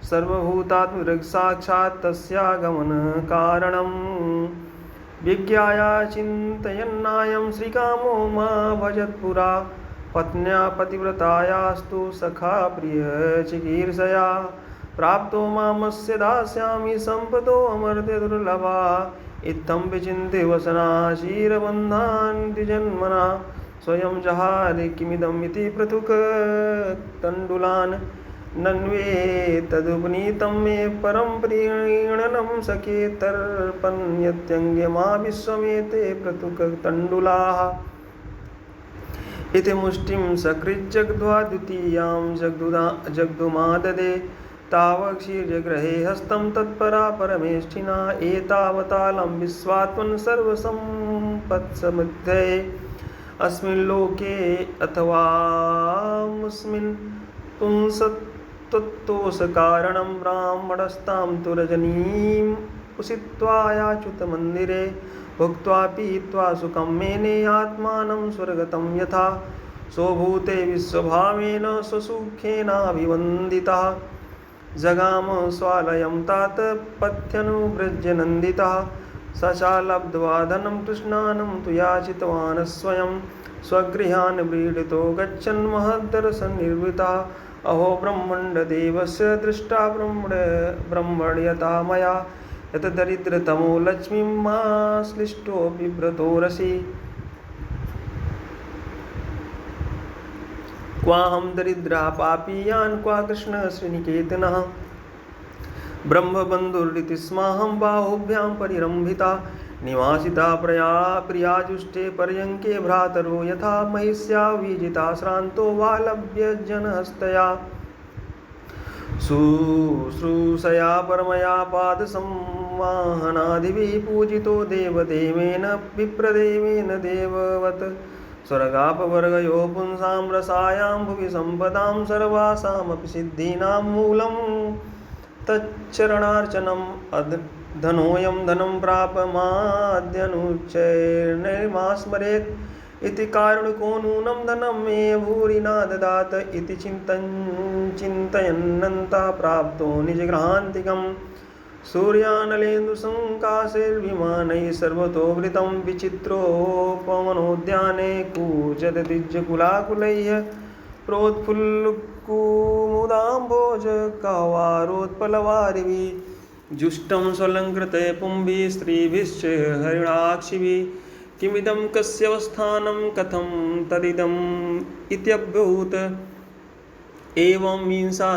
सर्वभूतात्मदृक्साक्षात् तस्यागमनकारणम्। विज्ञाया चिन्तयन्नायं श्रीकामो मा भजत्पुरा पत्न्या पतिव्रतायास्तु सखा प्रियचिकीर्षया प्राप्तो मामस्य दास्यामि सम्पदो अमर्त्य दुर्लभा। इत्थं विचिन्त्य वसना क्षीरबन्धान् द्विजन्मना स्वयं जहारे किमिदम् इति पृथुक तण्डुलान्। नन्वेतदुपनीतं मे परं प्रीणनं सखे तर्पण्यत्यङ्ग्यमा विश्वमेते पृथुक तण्डुलाः। इति मुष्टिं सकृज्जग्ध्वा द्वितीयां जग्धुमाददे तावक्षीर्यग्रहे हस्तं तत्परा परमेष्ठिना। एतावतालं विश्वात्मन् सर्वसम्पत्समुद्धये अस्मिन् लोके अथवामुस्मिन् पुंसत्वत्तोषकारणं ब्राह्मणस्तां तु रजनीम् उषित्वायाच्युतमन्दिरे भुक्त्वा पीत्वा सुखं मेने आत्मानं स्वर्गतं यथा स्वभूते विश्वभावेन स्वसुखेनाभिवन्दितः। जगाम स्वालयं तात पथ्यनुवृज्य नन्दितः स च लब्ध्वा धनं कृष्णानं तु याचितवान् स्वयं स्वगृहान् व्रीडितो गच्छन् महद्दर्शननिर्वृतः। अहो ब्रह्माण्डदेवस्य दृष्टा ब्रह्मण्यता मया यत दरिद्रतमो लक्ष्मीं मा श्लिष्टो बिभ्रतो रसि। क्वाहं दरिद्रः पापीयान् क्वा कृष्ण श्रीनिकेतनः ब्रह्मबन्धुरिति स्माहं बाहुभ्यां परिरम्भिता निवासिता प्रियाजुष्टे पर्यङ्के भ्रातरो यथा महिष्या विजिता श्रान्तो वालभ्यजनहस्तया शुश्रूषया परमया पादसंवाहनादिभिः पूजितो देवदेवेन विप्रदेवेन देववत् स्वर्गापवर्गयो पुंसां रसायां भुवि सम्पदां सर्वासामपि सिद्धीनां मूलं तच्चरणार्चनम्। धनोऽयं धनं प्रापमाद्यनुच्चैर्नैर्मा स्मरेत् इति कारुणिको नूनं धनं मे भूरि न ददात इति चिन्तयन्नन्ता प्राप्तो निजगृहान्तिकम् सूर्यानलेन्दुसङ्काशैर्विमानैः सर्वतो वृतं विचित्रोपवनोद्याने कूजदतिज्यकुलाकुलैः प्रोत्फुल्लकुमुदाम्भोजकवारोत्पलवारिभिः जुष्टं स्वलङ्कृते पुंभिः स्त्रीभिश्च हरिणाक्षिभिः किमिदं कस्यवस्थानं कथं तदिदम् इत्यभूत् एवं हिंसा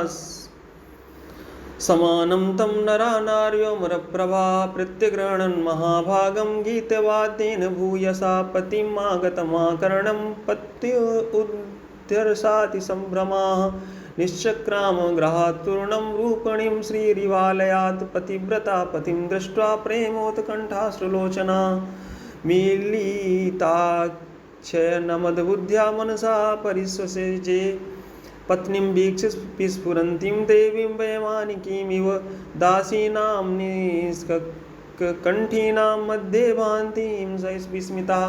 समानं तं नरा नार्योऽमरप्रभा प्रत्यगृह्णन् महाभागं गीतवाद्येन भूयसा पतिम् आगतमाकर्णं पत्युद्धर्षाति सम्भ्रमाः निश्चक्राम गृहात्तूर्णं रूपणीं श्रीरिवालयात् पतिव्रता पतिं दृष्ट्वा प्रेमोत्कण्ठाश्रुलोचना मीलिताक्षयनमद्बुद्ध्या मनसा परिस्वसेजे पत्नीं वीक्ष्य विस्फुरन्तीं देवीं वयमानिकीमिव दासीनां निष्कण्ठीनां मध्ये भान्तीं स विस्मिता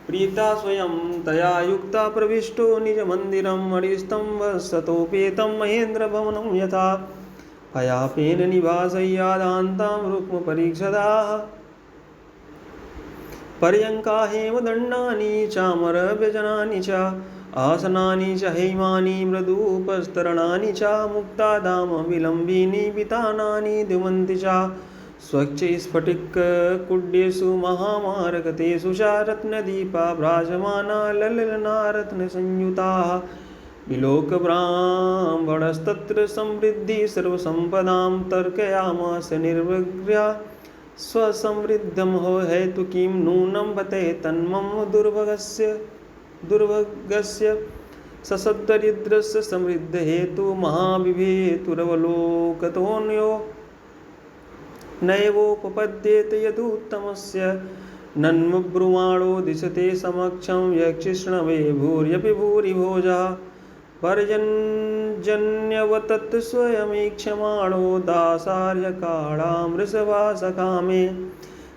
प्रीता स्वयं तया युक्ता प्रविष्टो निजमन्दिरम् अडिस्तम्भस्ततोपेतं महेन्द्रभवनं यथा हयापेन निवासय्यादान्तां रुक्मपरीक्षदाः पर्यङ्का हेमदण्डानि चामरव्यजनानि च आसनानि च हैमानि मृदूपस्तरणानि च मुक्ताधाम विलम्बिनी वितानानि द्युमन्ति च स्वच्छस्फटिककुड्येषु महामारकतेषु च रत्नदीपा भ्राजमाना ललनारत्नसंयुताः विलोकब्राह्मणस्तत्र समृद्धि सर्वसम्पदां तर्कयामास निर्विग्रह स्वसमृद्धं हेतु किं नूनं बते तन्मम दुर्भगस्य ससद्दरिद्रस्य समृद्धहेतु महाविभेतुरवलोकतोऽन्यो नैवोपपद्येत यदुत्तमस्य नन्मब्रुवाणो दिशते समक्षं यक्षिष्णवे भूर्यपि भूरि भोजः पर्यञ्जन्यवतत् स्वयमीक्षमाणो दासार्यकाणामृषभासकामे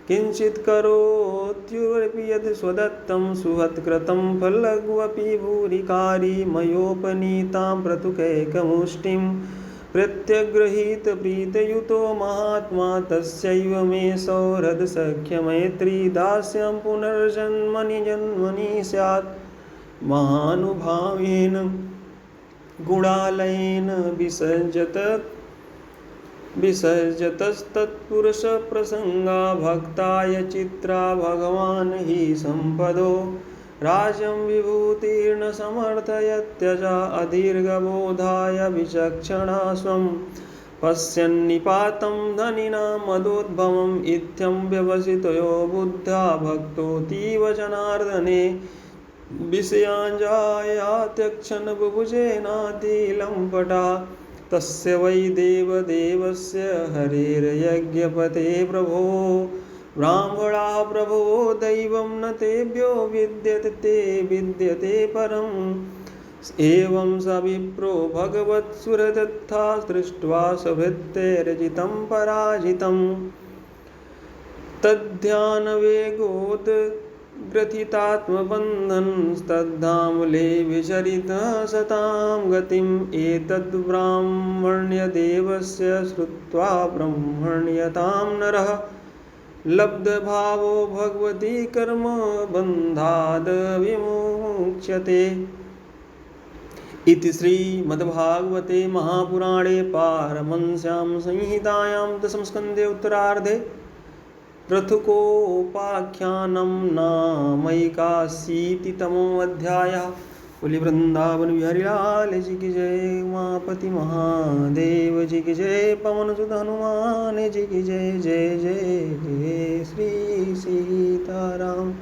किञ्चित् करोत्युरपि यद् स्वदत्तं सुहत्कृतं फलग्वपि भूरिकारी मयोपनीतां प्रतुकैकमुष्टिं प्रत्यगृहीतप्रीतयुतो महात्मा तस्यैव मे सौहृदसख्यमैत्री दास्यं पुनर्जन्मनि जन्मनि स्यात् महानुभावेन गुणालयेन विसर्जतस्तत्पुरुषप्रसङ्गा भक्ताय चित्रा भगवान् हि सम्पदो राज्यं विभूतिर्न समर्थयत्यजा अदीर्घबोधाय विचक्षणा स्वं पश्यन्निपातं धनिनां मदोद्भवम् इत्थं व्यवसितो बुद्ध्या भक्तोऽतीव जनार्दने विषयाञ्जायात्यक्षन् बुभुजेनातिलम्पटा तस्य वै देवदेवस्य हरेर्यज्ञपते प्रभो ब्राह्मणाः प्रभो दैवं न तेभ्यो विद्यते ते विद्यते परम् एवं स विप्रो भगवत्सुरदत्ता दृष्ट्वा स्वभृत्यैरजितं पराजितं तद्ध्यानवेगोद्ग्रथितात्मबन्धनस्तद्धामले विचरितः सतां गतिम् एतद्ब्राह्मण्यदेवस्य श्रुत्वा ब्रह्मण्यतां नरः लब्धभावो भगवती कर्मबन्धाद् विमुच्यते। इति श्रीमद्भागवते महापुराणे पारमहंस्यां संहितायां दशमस्कन्धे उत्तरार्धे रथुकोपाख्यानं नामैकाशीतितमोऽध्यायः। बोलिए वृंदावन बिहारी लाल जी की जय, उमापति महादेव जी की जय, पवन सुत हनुमान जी की जय। जय जय जय श्री सीताराम।